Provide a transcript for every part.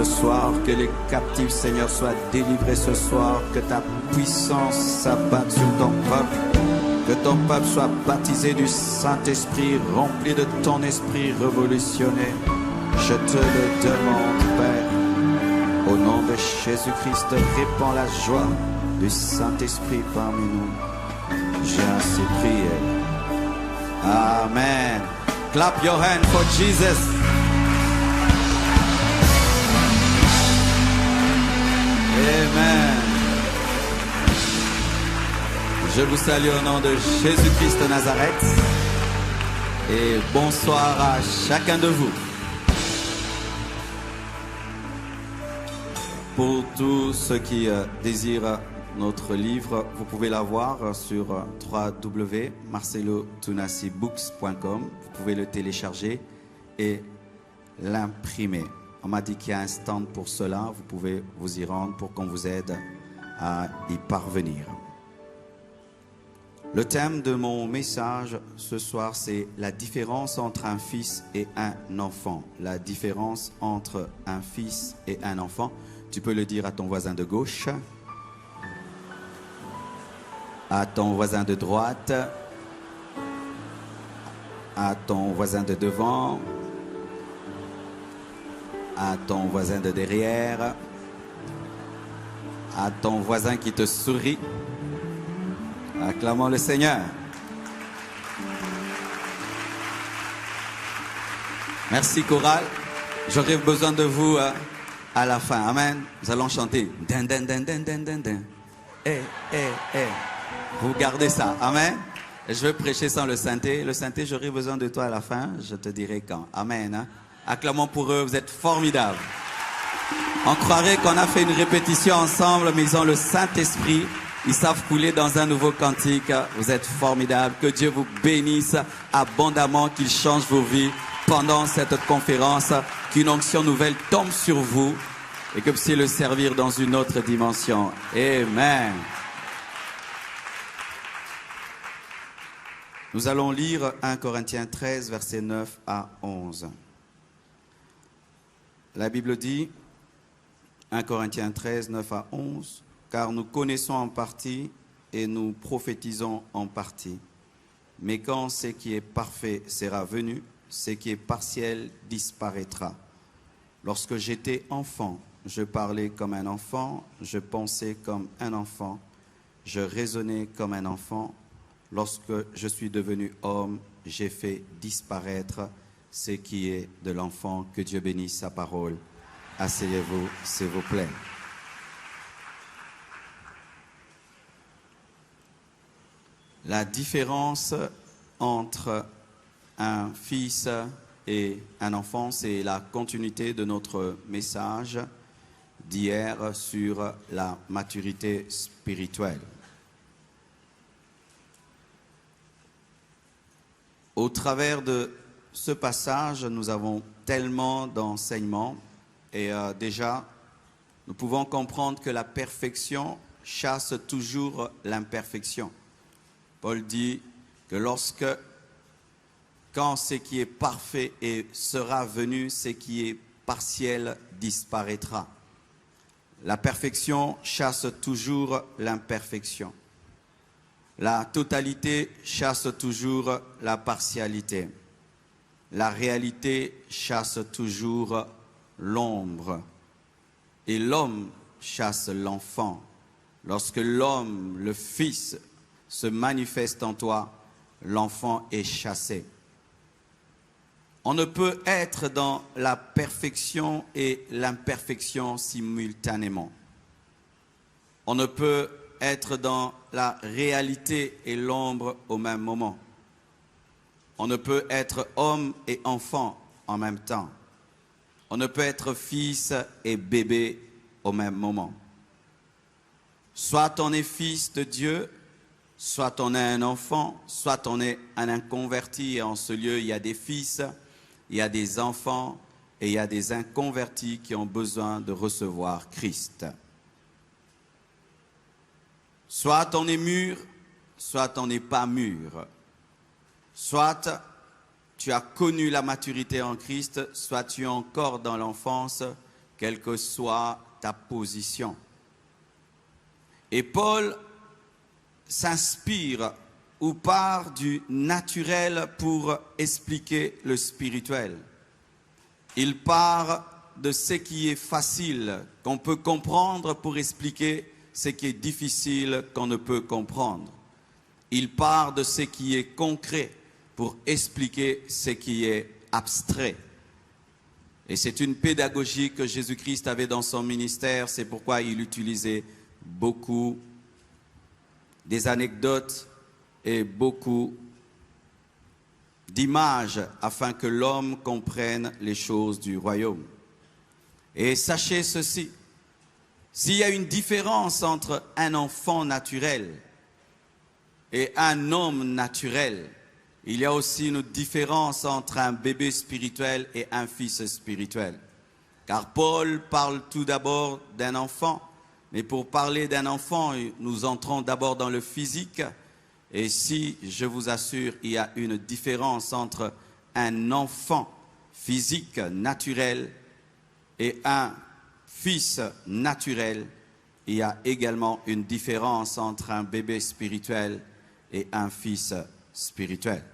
ce soir, que les captifs, Seigneur, soient délivrés ce soir, que ta puissance s'abatte sur ton peuple, que ton peuple soit baptisé du Saint-Esprit, rempli de ton esprit révolutionné. Je te le demande, Père, au nom de Jésus-Christ, répands la joie du Saint-Esprit parmi nous. J'ai ainsi prié. Amen. Clap your hand for Jesus. Amen. Je vous salue au nom de Jésus-Christ de Nazareth et bonsoir à chacun de vous. Pour tous ceux qui désirent notre livre, vous pouvez l'avoir sur www.marcelotunassibooks.com. Vous pouvez le télécharger et l'imprimer. On m'a dit qu'il y a un stand pour cela. Vous pouvez vous y rendre pour qu'on vous aide à y parvenir. Le thème de mon message ce soir, c'est la différence entre un fils et un enfant. La différence entre un fils et un enfant. Tu peux le dire à ton voisin de gauche, à ton voisin de droite, à ton voisin de devant, à ton voisin de derrière, à ton voisin qui te sourit. Acclamons le Seigneur. Merci chorale. J'aurai besoin de vous à la fin. Amen. Nous allons chanter. Din, din, din, din, din, din, din. Eh, eh, eh. Vous gardez ça. Amen. Et je vais prêcher sans le synthé. Le synthé, j'aurai besoin de toi à la fin. Je te dirai quand. Amen. Acclamons pour eux. Vous êtes formidables. On croirait qu'on a fait une répétition ensemble, mais ils ont le Saint-Esprit. Ils savent couler dans un nouveau cantique. Vous êtes formidables. Que Dieu vous bénisse abondamment, qu'il change vos vies pendant cette conférence. Qu'une onction nouvelle tombe sur vous et que vous puissiez le servir dans une autre dimension. Amen. Nous allons lire 1 Corinthiens 13, versets 9 à 11. La Bible dit, 1 Corinthiens 13, 9 à 11, « Car nous connaissons en partie et nous prophétisons en partie. Mais quand ce qui est parfait sera venu, ce qui est partiel disparaîtra. Lorsque j'étais enfant, je parlais comme un enfant, je pensais comme un enfant, je raisonnais comme un enfant. Lorsque je suis devenu homme, j'ai fait disparaître ce qui est de l'enfant. » Que Dieu bénisse sa parole. Asseyez-vous, s'il vous plaît. La différence entre un fils et un enfant, c'est la continuité de notre message d'hier sur la maturité spirituelle. Au travers de ce passage, nous avons tellement d'enseignements et déjà, nous pouvons comprendre que la perfection chasse toujours l'imperfection. Paul dit que quand ce qui est parfait et sera venu, ce qui est partiel disparaîtra. La perfection chasse toujours l'imperfection. La totalité chasse toujours la partialité. La réalité chasse toujours l'ombre. Et l'homme chasse l'enfant. Lorsque l'homme, le Fils, se manifeste en toi, l'enfant est chassé. On ne peut être dans la perfection et l'imperfection simultanément. On ne peut être dans la réalité et l'ombre au même moment. On ne peut être homme et enfant en même temps. On ne peut être fils et bébé au même moment. Soit on est fils de Dieu, soit on est un enfant, soit on est un inconverti. Et en ce lieu, il y a des fils, il y a des enfants et il y a des inconvertis qui ont besoin de recevoir Christ. Soit on est mûr, soit on n'est pas mûr. Soit tu as connu la maturité en Christ, soit tu es encore dans l'enfance, quelle que soit ta position. Et Paul s'inspire ou part du naturel pour expliquer le spirituel. Il part de ce qui est facile, qu'on peut comprendre pour expliquer ce qui est difficile, qu'on ne peut comprendre. Il part de ce qui est concret pour expliquer ce qui est abstrait. Et c'est une pédagogie que Jésus-Christ avait dans son ministère, c'est pourquoi il utilisait beaucoup des anecdotes et beaucoup d'images afin que l'homme comprenne les choses du royaume. Et sachez ceci, s'il y a une différence entre un enfant naturel et un homme naturel, il y a aussi une différence entre un bébé spirituel et un fils spirituel. Car Paul parle tout d'abord d'un enfant, mais pour parler d'un enfant, nous entrons d'abord dans le physique. Et si, je vous assure, il y a une différence entre un enfant physique naturel et un fils naturel, il y a également une différence entre un bébé spirituel et un fils spirituel.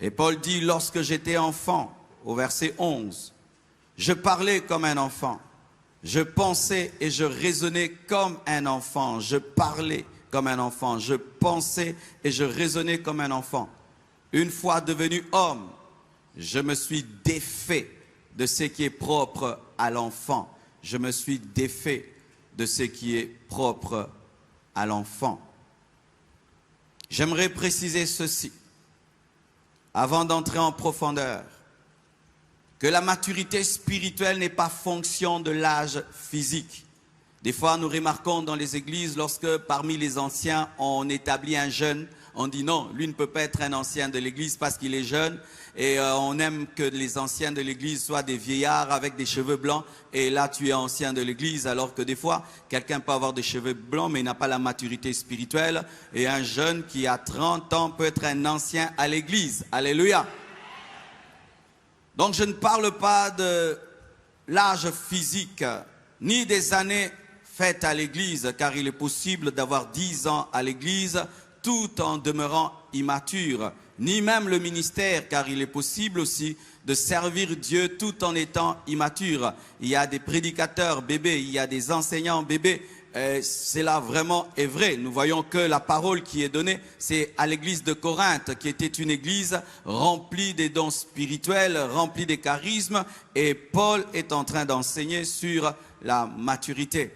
Et Paul dit, lorsque j'étais enfant, au verset 11, je parlais comme un enfant, je pensais et je raisonnais comme un enfant, je parlais comme un enfant, je pensais et je raisonnais comme un enfant. Une fois devenu homme, je me suis défait de ce qui est propre à l'enfant. Je me suis défait de ce qui est propre à l'enfant. J'aimerais préciser ceci, avant d'entrer en profondeur, que la maturité spirituelle n'est pas fonction de l'âge physique. Des fois, nous remarquons dans les églises, lorsque parmi les anciens, on établit un jeune, on dit non, lui ne peut pas être un ancien de l'église parce qu'il est jeune. Et on aime que les anciens de l'église soient des vieillards avec des cheveux blancs. Et là, tu es ancien de l'église, alors que des fois, quelqu'un peut avoir des cheveux blancs, mais il n'a pas la maturité spirituelle. Et un jeune qui a 30 ans peut être un ancien à l'église. Alléluia. Donc, je ne parle pas de l'âge physique, ni des années faites à l'église, car il est possible d'avoir 10 ans à l'église tout en demeurant immature, ni même le ministère, car il est possible aussi de servir Dieu tout en étant immature. Il y a des prédicateurs bébés, il y a des enseignants bébés. Cela vraiment est vrai. Nous voyons que la parole qui est donnée, c'est à l'église de Corinthe, qui était une église remplie des dons spirituels, remplie des charismes, et Paul est en train d'enseigner sur la maturité.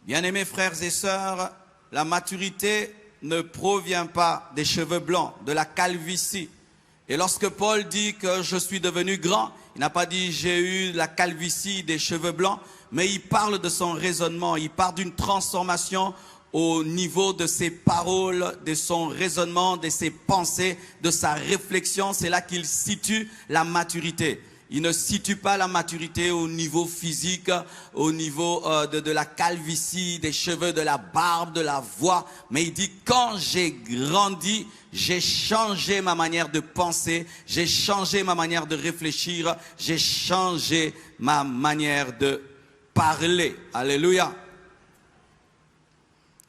Bien-aimés frères et sœurs, la maturité ne provient pas des cheveux blancs, de la calvitie. Et lorsque Paul dit que je suis devenu grand, il n'a pas dit j'ai eu la calvitie des cheveux blancs, mais il parle de son raisonnement, il parle d'une transformation au niveau de ses paroles, de son raisonnement, de ses pensées, de sa réflexion. C'est là qu'il situe la maturité. Il ne situe pas la maturité au niveau physique, au niveau de la calvitie, des cheveux, de la barbe, de la voix. Mais il dit, quand j'ai grandi, j'ai changé ma manière de penser, j'ai changé ma manière de réfléchir, j'ai changé ma manière de parler. Alléluia.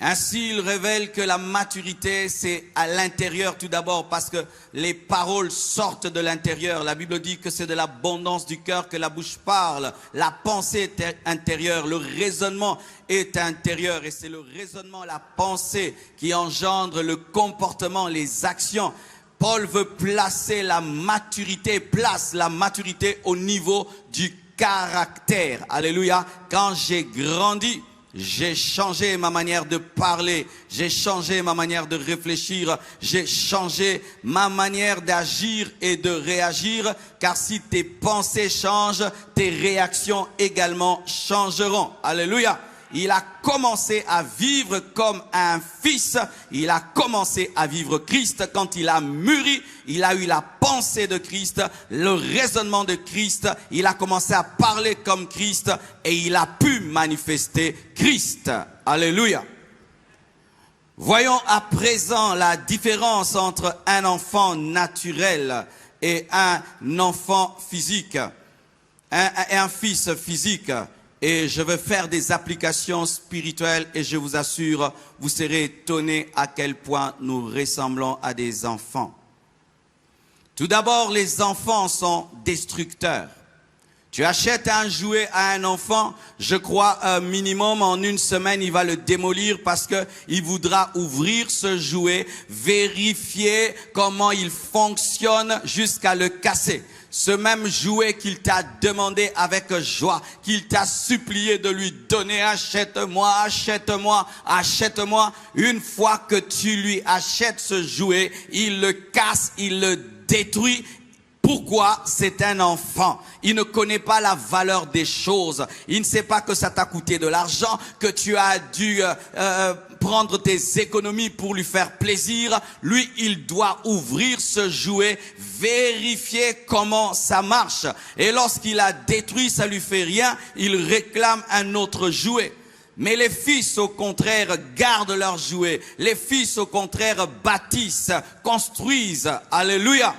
Ainsi, il révèle que la maturité, c'est à l'intérieur tout d'abord, parce que les paroles sortent de l'intérieur. La Bible dit que c'est de l'abondance du cœur que la bouche parle. La pensée est intérieure, le raisonnement est intérieur. Et c'est le raisonnement, la pensée qui engendre le comportement, les actions. Paul veut placer la maturité, place la maturité au niveau du caractère. Alléluia. Quand j'ai grandi, j'ai changé ma manière de parler, j'ai changé ma manière de réfléchir, j'ai changé ma manière d'agir et de réagir, car si tes pensées changent, tes réactions également changeront. Alléluia. Il a commencé à vivre comme un fils, il a commencé à vivre Christ. Quand il a mûri, il a eu la pensée de Christ, le raisonnement de Christ, il a commencé à parler comme Christ et il a pu manifester Christ. Alléluia. Voyons à présent la différence entre un enfant naturel et un enfant physique. un fils physique et je veux faire des applications spirituelles et je vous assure, vous serez étonnés à quel point nous ressemblons à des enfants. Tout d'abord, les enfants sont destructeurs. Tu achètes un jouet à un enfant, je crois minimum en une semaine, il va le démolir parce qu'il voudra ouvrir ce jouet, vérifier comment il fonctionne jusqu'à le casser. Ce même jouet qu'il t'a demandé avec joie, qu'il t'a supplié de lui donner, achète-moi, achète-moi, achète-moi. Une fois que tu lui achètes ce jouet, il le casse, il le détruit. Pourquoi? C'est un enfant. Il ne connaît pas la valeur des choses. Il ne sait pas que ça t'a coûté de l'argent, que tu as dû prendre tes économies pour lui faire plaisir. Lui, il doit ouvrir ce jouet, vérifier comment ça marche. Et lorsqu'il a détruit, ça lui fait rien, il réclame un autre jouet. Mais les fils, au contraire, gardent leurs jouets. Les fils, au contraire, bâtissent, construisent. Alléluia.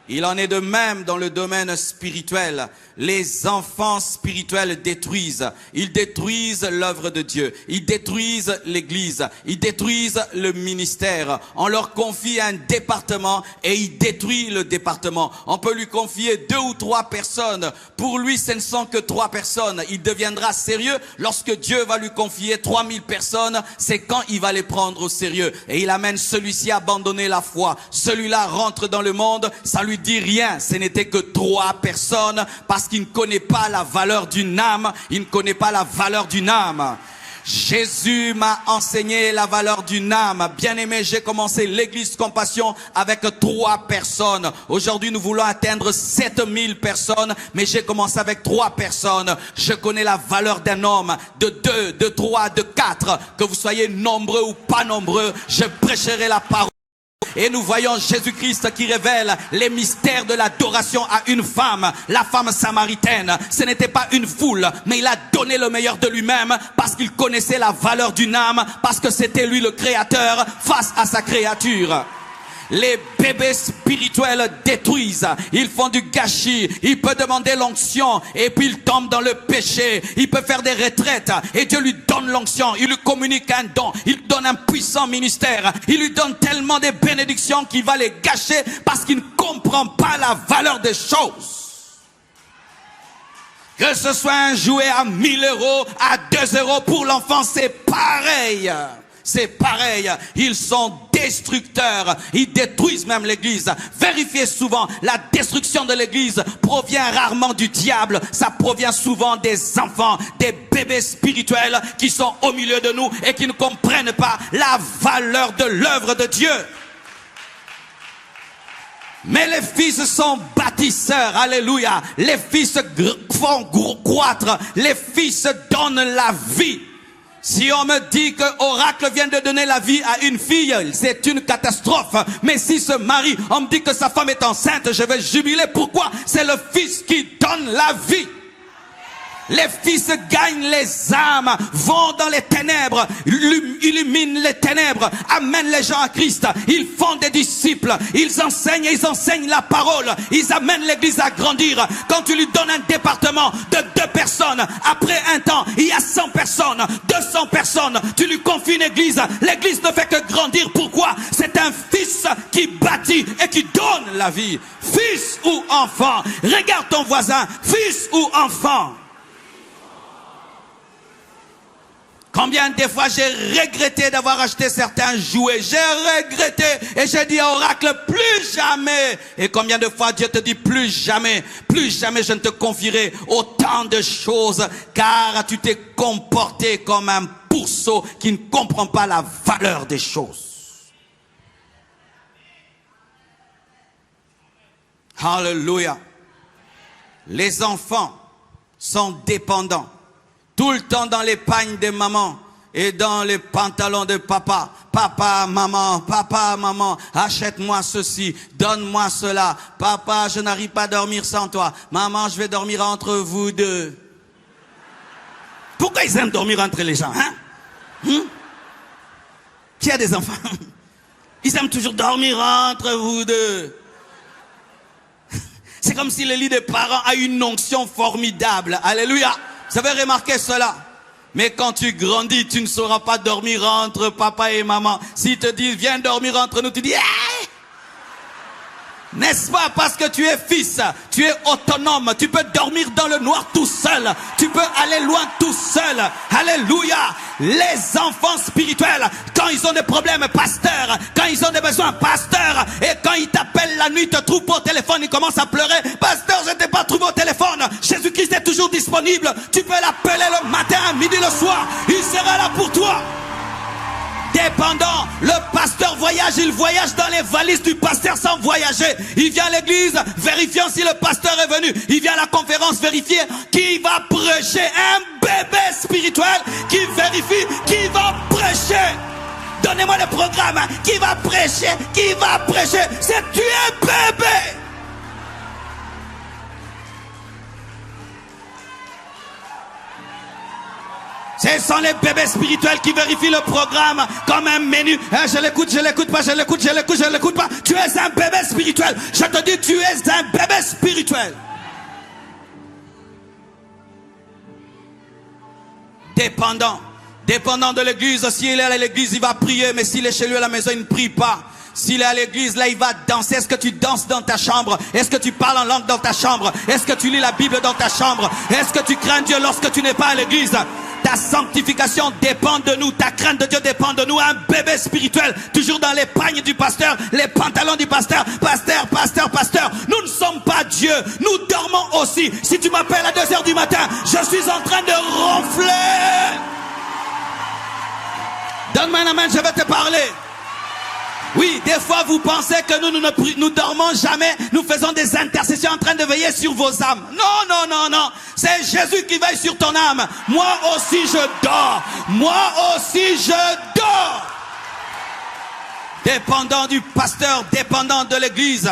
Il en est de même dans le domaine spirituel. Les enfants spirituels détruisent. Ils détruisent l'œuvre de Dieu. Ils détruisent l'église. Ils détruisent le ministère. On leur confie un département et il détruit le département. On peut lui confier 2 ou 3 personnes. Pour lui, ce ne sont que 3 personnes. Il deviendra sérieux lorsque Dieu va lui confier 3000 personnes. C'est quand il va les prendre au sérieux. Et il amène celui-ci à abandonner la foi. Celui-là rentre dans le monde. Ça lui dit rien. Ce n'était que 3 personnes parce qu'il ne connaît pas la valeur d'une âme. Il ne connaît pas la valeur d'une âme. Jésus m'a enseigné la valeur d'une âme. Bien-aimé, j'ai commencé l'église Compassion avec 3 personnes. Aujourd'hui, nous voulons atteindre 7000 personnes, mais j'ai commencé avec 3 personnes. Je connais la valeur d'un homme, de 2, de 3, de 4. Que vous soyez nombreux ou pas nombreux, je prêcherai la parole. Et nous voyons Jésus-Christ qui révèle les mystères de l'adoration à une femme, la femme samaritaine. Ce n'était pas une foule, mais il a donné le meilleur de lui-même parce qu'il connaissait la valeur d'une âme, parce que c'était lui le créateur face à sa créature. Les bébés spirituels détruisent, ils font du gâchis, il peut demander l'onction et puis il tombe dans le péché. Il peut faire des retraites et Dieu lui donne l'onction, il lui communique un don, il lui donne un puissant ministère, il lui donne tellement de bénédictions qu'il va les gâcher parce qu'il ne comprend pas la valeur des choses. Que ce soit un jouet à 1000 €, à 2 € pour l'enfant, c'est pareil. C'est pareil, ils sont destructeurs, ils détruisent même l'église. Vérifiez souvent, la destruction de l'église provient rarement du diable, ça provient souvent des enfants, des bébés spirituels qui sont au milieu de nous et qui ne comprennent pas la valeur de l'œuvre de Dieu. Mais les fils sont bâtisseurs, alléluia. Les fils font croître, les fils donnent la vie. Si on me dit que Oracle vient de donner la vie à une fille, c'est une catastrophe. Mais si ce mari, on me dit que sa femme est enceinte, je vais jubiler. Pourquoi? C'est le fils qui donne la vie. Les fils gagnent les âmes, vont dans les ténèbres, illuminent les ténèbres, amènent les gens à Christ. Ils font des disciples, ils enseignent la parole, ils amènent l'église à grandir. Quand tu lui donnes un département de 2 personnes, après un temps, il y a 100 personnes, 200 personnes, tu lui confies une église, l'église ne fait que grandir. Pourquoi? C'est un fils qui bâtit et qui donne la vie. Fils ou enfant, regarde ton voisin, fils ou enfant. Combien de fois j'ai regretté d'avoir acheté certains jouets. J'ai regretté et j'ai dit à Oracle, plus jamais. Et combien de fois Dieu te dit, plus jamais je ne te confierai autant de choses. Car tu t'es comporté comme un pourceau qui ne comprend pas la valeur des choses. Alléluia. Les enfants sont dépendants. Tout le temps dans les pagnes de maman et dans les pantalons de papa. Papa, maman, achète-moi ceci, donne-moi cela. Papa, je n'arrive pas à dormir sans toi. Maman, je vais dormir entre vous deux. Pourquoi ils aiment dormir entre les gens, hein? Qui a des enfants? Ils aiment toujours dormir entre vous deux. C'est comme si le lit des parents a une onction formidable. Alléluia. Vous avez remarqué cela? Mais quand tu grandis, tu ne sauras pas dormir entre papa et maman. S'ils te disent, viens dormir entre nous, tu dis, hey! N'est-ce pas? Parce que tu es fils, tu es autonome, tu peux dormir dans le noir tout seul, tu peux aller loin tout seul. Alléluia. Les enfants spirituels, quand ils ont des problèmes, pasteur, quand ils ont des besoins, pasteur, et quand ils t'appellent la nuit, te trouvent pas au téléphone, ils commencent à pleurer, pasteur, je ne t'ai pas trouvé au téléphone. Jésus-Christ est toujours disponible, tu peux l'appeler le matin, midi, le soir, il sera là pour toi. Dépendant, le pasteur voyage, il voyage dans les valises du pasteur sans voyager. Il vient à l'église, vérifiant si le pasteur est venu. Il vient à la conférence vérifier qui va prêcher. Un bébé spirituel qui vérifie qui va prêcher. Donnez-moi le programme. Qui va prêcher? Qui va prêcher? C'est tu es bébé. Ce sont les bébés spirituels qui vérifient le programme comme un menu. Je l'écoute, je l'écoute pas, je l'écoute, je l'écoute, je l'écoute pas. Tu es un bébé spirituel. Je te dis, tu es un bébé spirituel. Dépendant. Dépendant de l'église. S'il est à l'église, il va prier. Mais s'il est chez lui à la maison, il ne prie pas. S'il est à l'église, là, il va danser. Est-ce que tu danses dans ta chambre? Est-ce que tu parles en langue dans ta chambre? Est-ce que tu lis la Bible dans ta chambre? Est-ce que tu crains Dieu lorsque tu n'es pas à l'église? Ta sanctification dépend de nous. Ta crainte de Dieu dépend de nous. Un bébé spirituel, toujours dans les pagnes du pasteur, les pantalons du pasteur. Pasteur, pasteur, pasteur. Nous ne sommes pas Dieu. Nous dormons aussi. Si tu m'appelles à 2 h du matin, je suis en train de ronfler. Donne-moi un amen, je vais te parler. Oui, des fois vous pensez que nous dormons jamais, nous faisons des intercessions en train de veiller sur vos âmes. Non, non, non, non. C'est Jésus qui veille sur ton âme. Moi aussi je dors. Moi aussi je dors. Dépendant du pasteur, dépendant de l'église.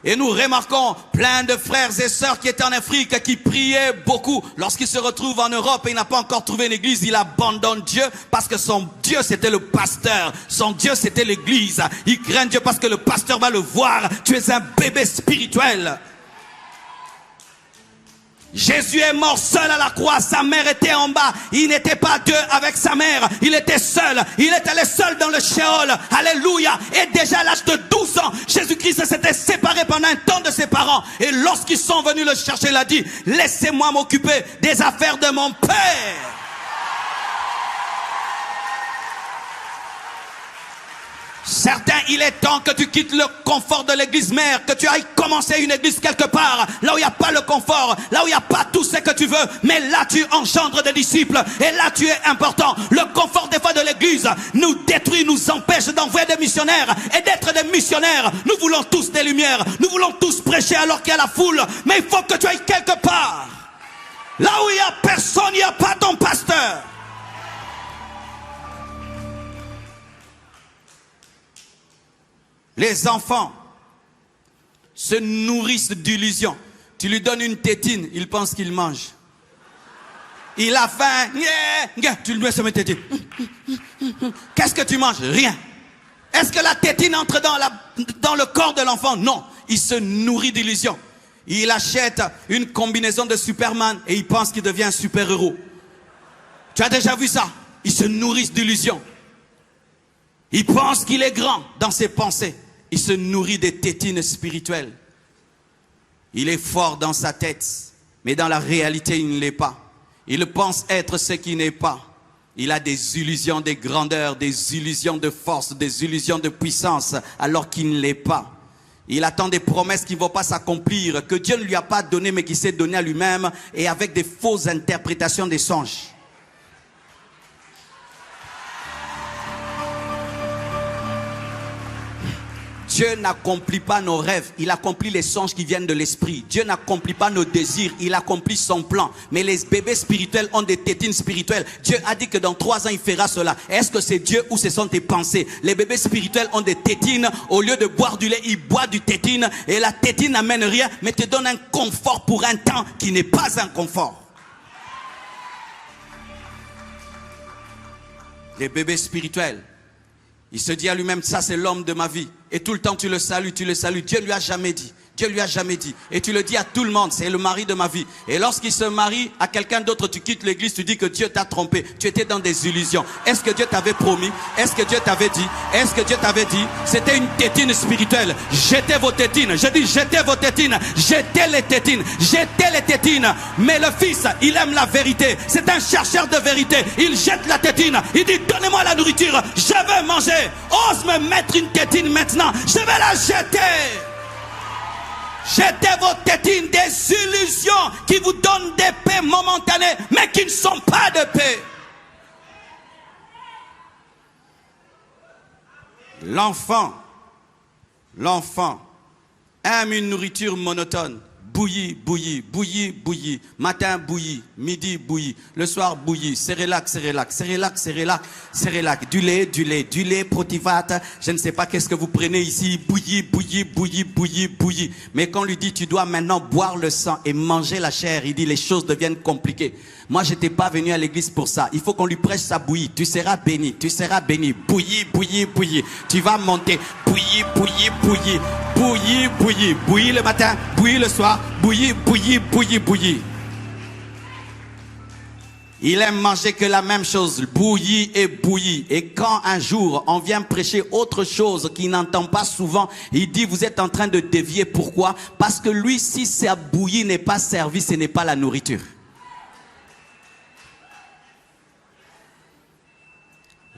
Et nous remarquons plein de frères et sœurs qui étaient en Afrique, qui priaient beaucoup. Lorsqu'ils se retrouvent en Europe et il n'a pas encore trouvé une église, il abandonne Dieu parce que son Dieu c'était le pasteur. Son Dieu c'était l'église. Il craint Dieu parce que le pasteur va le voir. Tu es un bébé spirituel. Jésus est mort seul à la croix, sa mère était en bas, il n'était pas deux avec sa mère, il était seul, il est allé seul dans le Sheol, alléluia, et déjà à l'âge de 12 ans, Jésus-Christ s'était séparé pendant un temps de ses parents, et lorsqu'ils sont venus le chercher, il a dit, laissez-moi m'occuper des affaires de mon Père. Certains, il est temps que tu quittes le confort de l'église mère, que tu ailles commencer une église quelque part, là où il n'y a pas le confort, là où il n'y a pas tout ce que tu veux, mais là tu engendres des disciples, et là tu es important. Le confort des fois de l'église nous détruit, nous empêche d'envoyer des missionnaires et d'être des missionnaires. Nous voulons tous des lumières, nous voulons tous prêcher alors qu'il y a la foule, mais il faut que tu ailles quelque part, là où il n'y a personne, il n'y a pas ton pasteur. Les enfants se nourrissent d'illusions. Tu lui donnes une tétine, il pense qu'il mange. Il a faim, tu lui mets sur mes tétines. Qu'est-ce que tu manges? Rien. Est-ce que la tétine entre dans le corps de l'enfant? Non, il se nourrit d'illusions. Il achète une combinaison de Superman et il pense qu'il devient un super-héros. Tu as déjà vu ça? Ils se nourrissent d'illusions. Il pense qu'il est grand dans ses pensées. Il se nourrit des tétines spirituelles. Il est fort dans sa tête, mais dans la réalité, il ne l'est pas. Il pense être ce qu'il n'est pas. Il a des illusions de grandeur, des illusions de force, des illusions de puissance, alors qu'il ne l'est pas. Il attend des promesses qui ne vont pas s'accomplir, que Dieu ne lui a pas données, mais qui s'est donné à lui-même, et avec des fausses interprétations des songes. Dieu n'accomplit pas nos rêves, il accomplit les songes qui viennent de l'esprit. Dieu n'accomplit pas nos désirs, il accomplit son plan. Mais les bébés spirituels ont des tétines spirituelles. Dieu a dit que dans 3 ans il fera cela. Est-ce que c'est Dieu ou ce sont tes pensées? Les bébés spirituels ont des tétines. Au lieu de boire du lait, ils boivent du tétine. Et la tétine n'amène rien, mais te donne un confort pour un temps qui n'est pas un confort. Les bébés spirituels, il se dit à lui-même, ça c'est l'homme de ma vie. Et tout le temps tu le salues, tu le salues. Dieu ne lui a jamais dit. Dieu lui a jamais dit. Et tu le dis à tout le monde, c'est le mari de ma vie. Et lorsqu'il se marie à quelqu'un d'autre, tu quittes l'église, tu dis que Dieu t'a trompé. Tu étais dans des illusions. Est-ce que Dieu t'avait promis? Est-ce que Dieu t'avait dit? Est-ce que Dieu t'avait dit? C'était une tétine spirituelle. Jetez vos tétines. Je dis jetez vos tétines. Jetez les tétines. Jetez les tétines. Mais le fils, il aime la vérité. C'est un chercheur de vérité. Il jette la tétine. Il dit donnez-moi la nourriture. Je veux manger. Ose me mettre une tétine maintenant. Je vais la jeter. Jetez vos tétines, des illusions qui vous donnent des paix momentanées, mais qui ne sont pas de paix. L'enfant aime une nourriture monotone. Bouilli, bouilli, bouilli, bouilli. Matin, bouilli. Midi, bouilli. Le soir, bouilli. Cérélac, cérélac, cérélac, cérélac, cérélac. Du lait, protivate. Je ne sais pas qu'est-ce que vous prenez ici. Bouilli, bouilli, bouilli, bouilli, bouilli. Mais quand on lui dit, tu dois maintenant boire le sang et manger la chair, il dit, les choses deviennent compliquées. Moi, je n'étais pas venu à l'église pour ça. Il faut qu'on lui prêche sa bouillie. Tu seras béni, tu seras béni. Bouilli, bouilli, bouilli. Tu vas monter. Bouilli, bouilli, bouilli. Bouilli, bouilli. Bouilli le matin, bouilli le soir. Bouilli, bouilli, bouilli, bouilli. Il aime manger que la même chose, bouilli et bouilli. Et quand un jour, on vient prêcher autre chose qu'il n'entend pas souvent, il dit, vous êtes en train de dévier. Pourquoi? Parce que lui, si sa bouillie n'est pas servie, ce n'est pas la nourriture.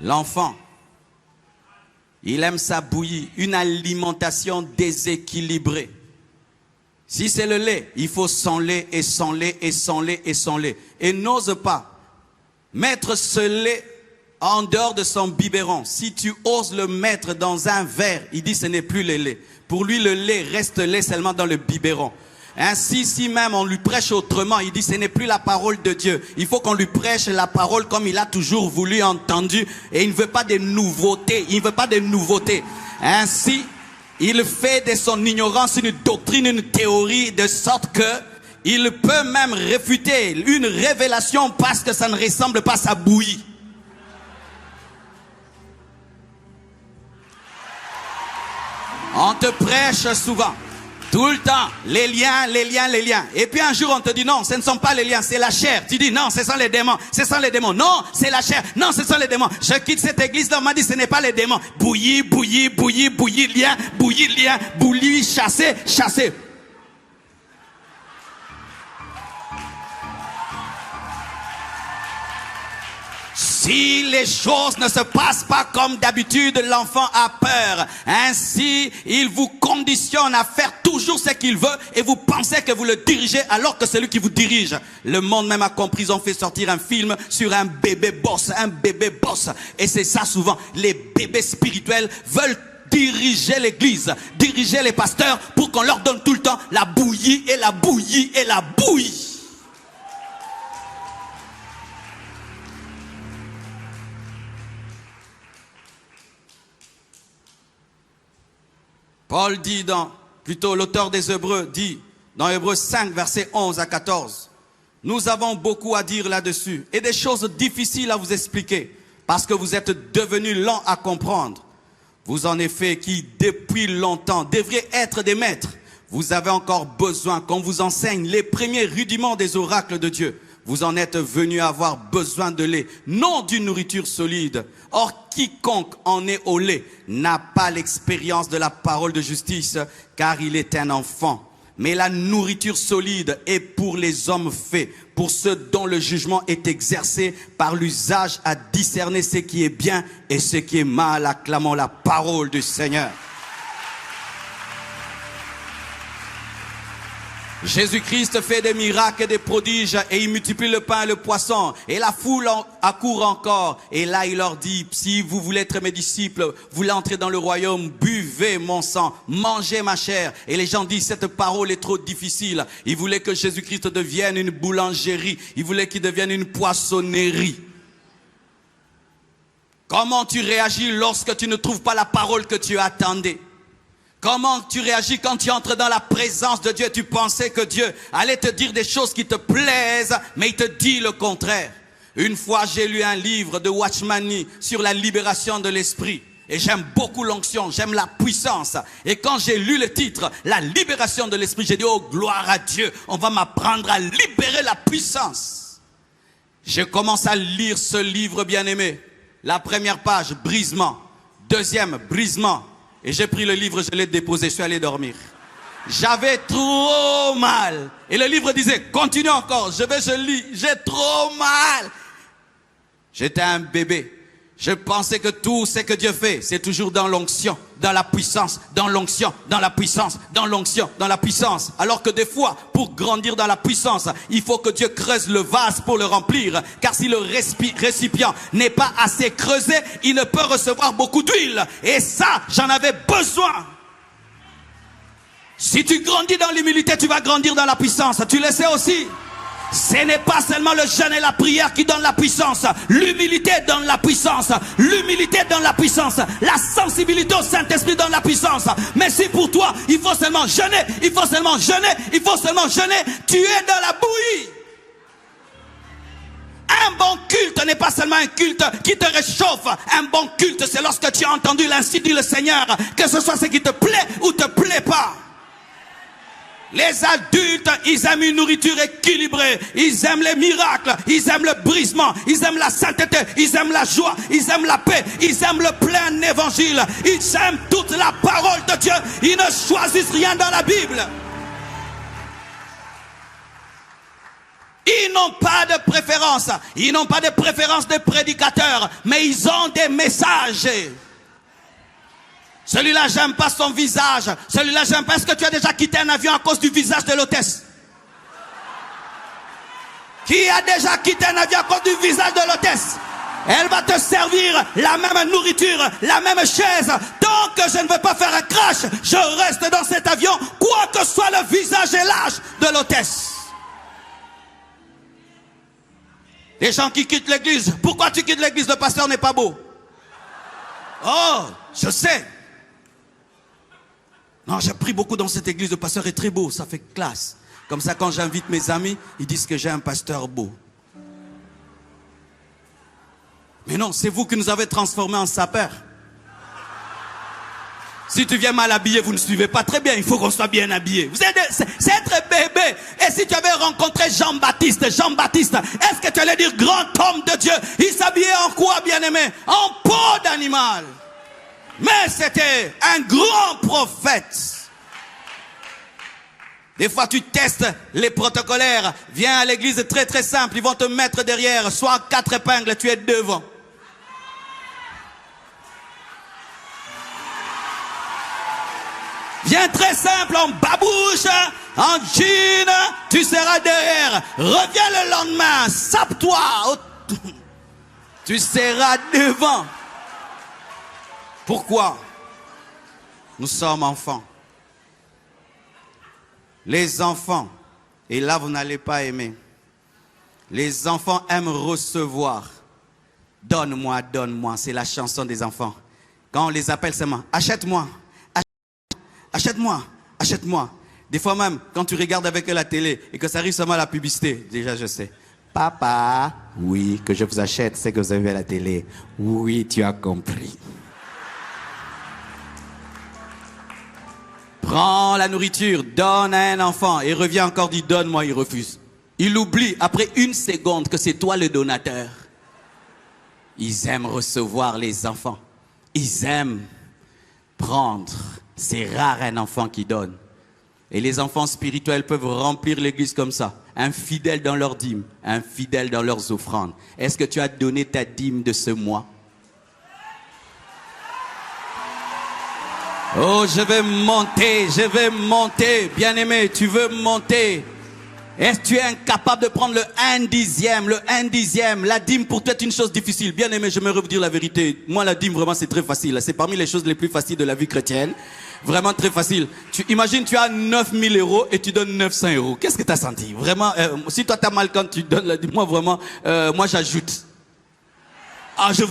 L'enfant, il aime sa bouillie, une alimentation déséquilibrée. Si c'est le lait, il faut son lait et son lait et son lait et son lait. Et n'ose pas mettre ce lait en dehors de son biberon. Si tu oses le mettre dans un verre, il dit ce n'est plus le lait. Pour lui, le lait reste lait seulement dans le biberon. Ainsi, si même on lui prêche autrement, il dit ce n'est plus la parole de Dieu. Il faut qu'on lui prêche la parole comme il a toujours voulu, entendu. Et il ne veut pas de nouveautés. Il ne veut pas de nouveautés. Ainsi, il fait de son ignorance une doctrine, une théorie, de sorte que il peut même réfuter une révélation parce que ça ne ressemble pas à sa bouillie. On te prêche souvent. Tout le temps, les liens, les liens, les liens. Et puis un jour, on te dit non, ce ne sont pas les liens, c'est la chair. Tu dis non, ce sont les démons, ce sont les démons. Non, c'est la chair. Non, ce sont les démons. Je quitte cette église, là, on m'a dit ce n'est pas les démons. Bouilli, bouilli, bouilli, bouilli, lien, bouilli, chasser, chasser. Si les choses ne se passent pas comme d'habitude, l'enfant a peur. Ainsi, il vous conditionne à faire toujours ce qu'il veut et vous pensez que vous le dirigez alors que c'est lui qui vous dirige. Le monde même a compris, ils ont fait sortir un film sur un bébé boss, Et c'est ça souvent, les bébés spirituels veulent diriger l'église, diriger les pasteurs pour qu'on leur donne tout le temps la bouillie et la bouillie et la bouillie. Paul dit l'auteur des Hébreux dit, dans Hébreux 5, versets 11 à 14, nous avons beaucoup à dire là-dessus et des choses difficiles à vous expliquer parce que vous êtes devenus lents à comprendre. Vous en effet qui, depuis longtemps, devriez être des maîtres. Vous avez encore besoin qu'on vous enseigne les premiers rudiments des oracles de Dieu. Vous en êtes venus avoir besoin de lait, non d'une nourriture solide. Or, quiconque en est au lait n'a pas l'expérience de la parole de justice, car il est un enfant. Mais la nourriture solide est pour les hommes faits, pour ceux dont le jugement est exercé par l'usage à discerner ce qui est bien et ce qui est mal. Acclamons la parole du Seigneur. Jésus-Christ fait des miracles et des prodiges et il multiplie le pain et le poisson. Et la foule accourt encore. Et là, il leur dit, si vous voulez être mes disciples, vous voulez entrer dans le royaume, buvez mon sang, mangez ma chair. Et les gens disent, cette parole est trop difficile. Ils voulaient que Jésus-Christ devienne une boulangerie. Ils voulaient qu'il devienne une poissonnerie. Comment tu réagis lorsque tu ne trouves pas la parole que tu attendais? Comment tu réagis quand tu entres dans la présence de Dieu? Tu pensais que Dieu allait te dire des choses qui te plaisent, mais il te dit le contraire. Une fois, j'ai lu un livre de Watchman Nee sur la libération de l'esprit. Et j'aime beaucoup l'onction, j'aime la puissance. Et quand j'ai lu le titre, la libération de l'esprit, j'ai dit, oh gloire à Dieu, on va m'apprendre à libérer la puissance. Je commence à lire ce livre bien-aimé. La première page, brisement. Deuxième, brisement. Et j'ai pris le livre, je l'ai déposé, je suis allé dormir. J'avais trop mal. Et le livre disait, continue encore, je lis, j'ai trop mal. J'étais un bébé. Je pensais que tout ce que Dieu fait, c'est toujours dans l'onction, dans la puissance, dans l'onction, dans la puissance, dans l'onction, dans la puissance. Alors que des fois, pour grandir dans la puissance, il faut que Dieu creuse le vase pour le remplir. Car si le récipient n'est pas assez creusé, il ne peut recevoir beaucoup d'huile. Et ça, j'en avais besoin. Si tu grandis dans l'humilité, tu vas grandir dans la puissance. Tu le sais aussi. Ce n'est pas seulement le jeûne et la prière qui donnent la puissance. L'humilité donne la puissance. L'humilité donne la puissance. La sensibilité au Saint-Esprit donne la puissance. Mais si pour toi, il faut seulement jeûner, il faut seulement jeûner, il faut seulement jeûner, tu es dans la bouillie. Un bon culte n'est pas seulement un culte qui te réchauffe. Un bon culte, c'est lorsque tu as entendu l'ainsi dit le Seigneur, que ce soit ce qui te plaît ou te plaît pas. Les adultes, ils aiment une nourriture équilibrée. Ils aiment les miracles. Ils aiment le brisement. Ils aiment la sainteté. Ils aiment la joie. Ils aiment la paix. Ils aiment le plein évangile. Ils aiment toute la parole de Dieu. Ils ne choisissent rien dans la Bible. Ils n'ont pas de préférence. Ils n'ont pas de préférence de prédicateurs. Mais ils ont des messages. Celui-là, j'aime pas son visage. Celui-là, j'aime pas. Est-ce que tu as déjà quitté un avion à cause du visage de l'hôtesse? Qui a déjà quitté un avion à cause du visage de l'hôtesse? Elle va te servir la même nourriture, la même chaise. Tant que je ne veux pas faire un crash, je reste dans cet avion, quoi que soit le visage et l'âge de l'hôtesse. Les gens qui quittent l'église. Pourquoi tu quittes l'église? Le pasteur n'est pas beau. Oh, je sais. Non, j'ai pris beaucoup dans cette église, le pasteur est très beau, ça fait classe. Comme ça, quand j'invite mes amis, ils disent que j'ai un pasteur beau. Mais non, c'est vous qui nous avez transformés en sapeurs. Si tu viens mal habillé, vous ne suivez pas très bien, il faut qu'on soit bien habillé. C'est être bébé. Et si tu avais rencontré Jean-Baptiste, est-ce que tu allais dire grand homme de Dieu? Il s'habillait en quoi, bien-aimé? En peau d'animal. Mais c'était un grand prophète. Des fois tu testes les protocolaires. Viens à l'église très très simple. Ils vont te mettre derrière. Soit 4 épingles, tu es devant. Viens très simple, en babouche, en jean, tu seras derrière. Reviens le lendemain, sape-toi. Tu seras devant. Pourquoi? Nous sommes enfants. Les enfants, et là vous n'allez pas aimer. Les enfants aiment recevoir. Donne-moi, donne-moi. C'est la chanson des enfants. Quand on les appelle seulement, achète-moi, achète-moi, achète-moi. Des fois même, quand tu regardes avec eux la télé et que ça arrive seulement à la publicité, déjà je sais. Papa, oui, que je vous achète, c'est que vous avez vu à la télé. Oui, tu as compris. Prends la nourriture, donne à un enfant et revient encore, dit donne-moi, il refuse. Il oublie après 1 seconde que c'est toi le donateur. Ils aiment recevoir les enfants. Ils aiment prendre. C'est rare un enfant qui donne. Et les enfants spirituels peuvent remplir l'église comme ça. Infidèles dans leurs dîmes, infidèles dans leurs offrandes. Est-ce que tu as donné ta dîme de ce mois? Oh, je vais monter. Bien-aimé, tu veux monter. Est-ce que tu es incapable de prendre le 1/10? La dîme pour toi est une chose difficile. Bien-aimé, je vais vous dire la vérité. Moi, la dîme, vraiment, c'est très facile. C'est parmi les choses les plus faciles de la vie chrétienne. Vraiment très facile. Imagine, tu as 9000 € et tu donnes 900 €. Qu'est-ce que tu as senti? Vraiment, si toi, tu as mal quand tu donnes la dîme, moi, vraiment, moi, j'ajoute. Ah, je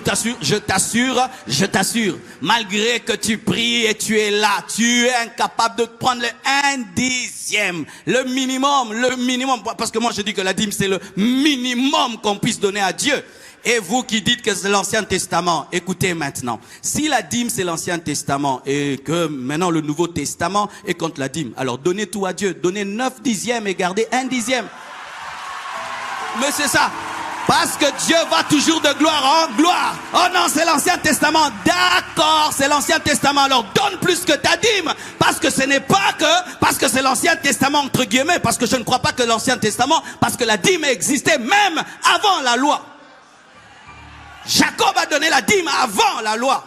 t'assure, malgré que tu pries et tu es là, tu es incapable de prendre le 1/10. Le minimum, parce que moi je dis que la dîme c'est le minimum qu'on puisse donner à Dieu. Et vous qui dites que c'est l'Ancien Testament, écoutez maintenant. Si la dîme c'est l'Ancien Testament et que maintenant le Nouveau Testament est contre la dîme, alors donnez tout à Dieu. Donnez 9 dixièmes et gardez 1 dixième. Mais c'est ça. Parce que Dieu va toujours de gloire en gloire. Oh non, c'est l'Ancien Testament. D'accord, c'est l'Ancien Testament. Alors donne plus que ta dîme. Parce que ce n'est pas que... Parce que c'est l'Ancien Testament entre guillemets. Parce que je ne crois pas que l'Ancien Testament... Parce que la dîme existait même avant la loi. Jacob a donné la dîme avant la loi.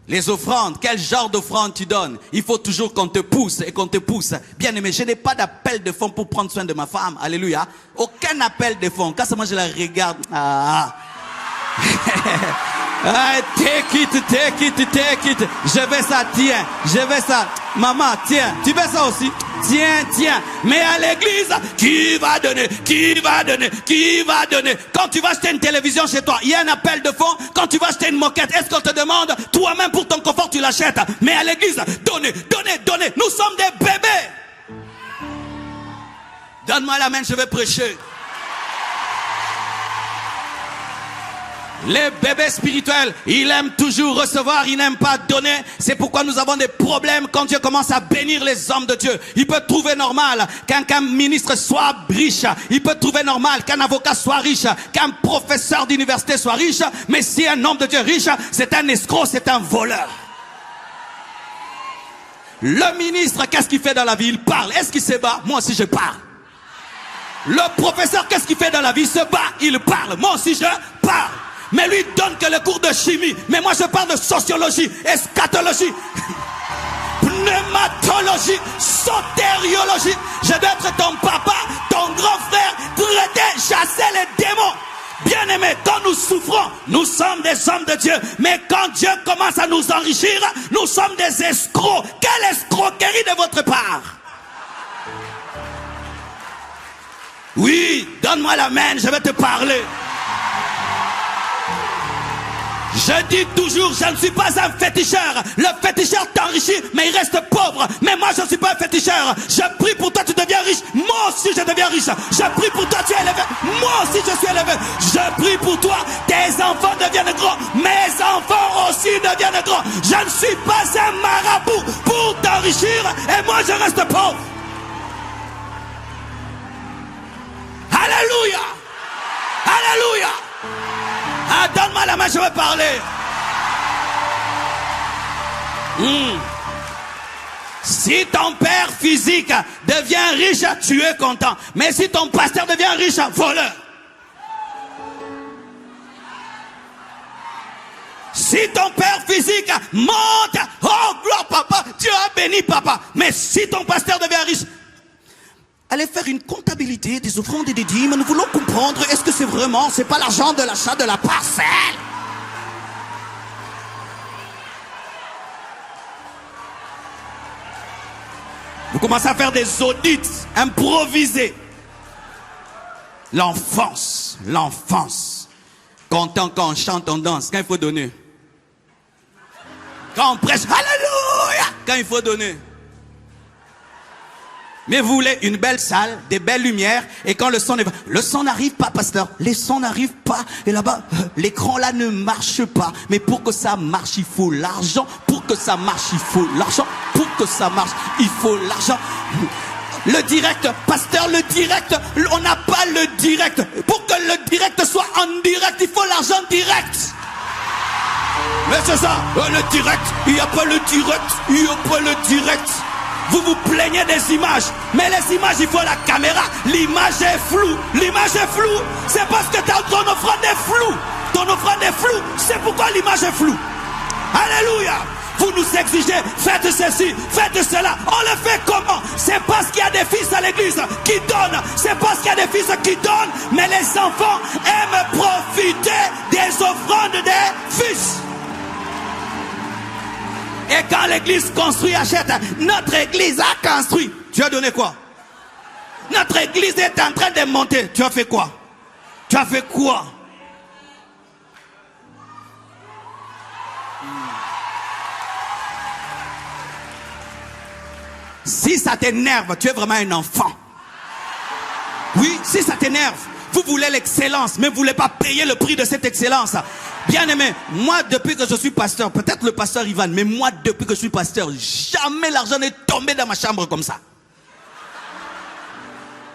Les offrandes, quel genre d'offrande tu donnes? Il faut toujours qu'on te pousse et qu'on te pousse. Bien aimé, je n'ai pas d'appel de fonds pour prendre soin de ma femme. Alléluia. Aucun appel de fonds. Quand moi je la regarde. Ah. Take it. Je veux ça, tiens. Je veux ça. Maman, tiens. Tu veux ça aussi? Tiens. Mais à l'église, qui va donner? Quand tu vas acheter une télévision chez toi, il y a un appel de fonds. Quand tu vas acheter une moquette, est-ce qu'on te demande? Toi-même pour ton confort, tu l'achètes. Mais à l'église, donnez. Nous sommes des bébés. Donne-moi la main, je vais prêcher. Les bébés spirituels, ils aiment toujours recevoir, ils n'aiment pas donner. C'est pourquoi nous avons des problèmes quand Dieu commence à bénir les hommes de Dieu. Il peut trouver normal qu'un ministre soit riche. Il peut trouver normal qu'un avocat soit riche, qu'un professeur d'université soit riche. Mais si un homme de Dieu est riche, c'est un escroc, c'est un voleur. Le ministre, qu'est-ce qu'il fait dans la vie? Il parle. Est-ce qu'il se bat? Moi aussi je parle. Le professeur, qu'est-ce qu'il fait dans la vie? Il se bat, il parle. Moi aussi je parle. Mais lui donne que le cours de chimie. Mais moi je parle de sociologie, eschatologie, pneumatologie, sotériologie. Je dois être ton papa, ton grand frère, traiter, chasser les démons. Bien aimé, quand nous souffrons, nous sommes des hommes de Dieu. Mais quand Dieu commence à nous enrichir, nous sommes des escrocs. Quelle escroquerie de votre part? Oui, donne-moi la main, je vais te parler. Je dis toujours, je ne suis pas un féticheur. Le féticheur t'enrichit, mais il reste pauvre. Mais moi, je ne suis pas un féticheur. Je prie pour toi, tu deviens riche. Moi aussi, je deviens riche. Je prie pour toi, tu es élevé. Moi aussi, je suis élevé. Je prie pour toi, tes enfants deviennent grands. Mes enfants aussi deviennent grands. Je ne suis pas un marabout pour t'enrichir. Et moi, je reste pauvre. Alléluia. Alléluia. Ah, donne-moi la main, je vais parler. Si ton père physique devient riche, tu es content. Mais si ton pasteur devient riche, voleur. Si ton père physique monte, oh gloire papa, Dieu a béni papa. Mais si ton pasteur devient riche, allez faire une comptabilité des offrandes et des dîmes. Nous voulons comprendre, est-ce que c'est pas l'argent de l'achat de la parcelle? Vous commencez à faire des audits improvisés. L'enfance. Content quand on chante, on danse. Quand il faut donner. Quand on prêche, alléluia. Quand il faut donner. Mais vous voulez une belle salle, des belles lumières, et quand le son n'arrive pas, pasteur, les sons n'arrivent pas, et là-bas, l'écran là ne marche pas. Mais pour que ça marche, il faut l'argent. Pour que ça marche, il faut l'argent. Pour que ça marche, il faut l'argent. Le direct, pasteur, le direct, on n'a pas le direct. Pour que le direct soit en direct, il faut l'argent direct. Mais c'est ça, le direct, il n'y a pas le direct, il n'y a pas le direct. Vous vous plaignez des images, mais les images, il faut la caméra. L'image est floue. C'est parce que ton offrande est floue. Ton offrande est floue. C'est pourquoi l'image est floue. Alléluia. Vous nous exigez, faites ceci, faites cela. On le fait comment? C'est parce qu'il y a des fils à l'église qui donnent. C'est parce qu'il y a des fils qui donnent. Mais les enfants aiment profiter des offrandes des fils. Et quand l'église construit, achète, notre église a construit. Tu as donné quoi? Notre église est en train de monter. Tu as fait quoi? Tu as fait quoi? Si ça t'énerve, tu es vraiment un enfant. Oui, si ça t'énerve, Vous voulez l'excellence, mais vous ne voulez pas payer le prix de cette excellence. Bien-aimé, moi, depuis que je suis pasteur, peut-être le pasteur Ivan, mais moi, depuis que je suis pasteur, jamais l'argent n'est tombé dans ma chambre comme ça.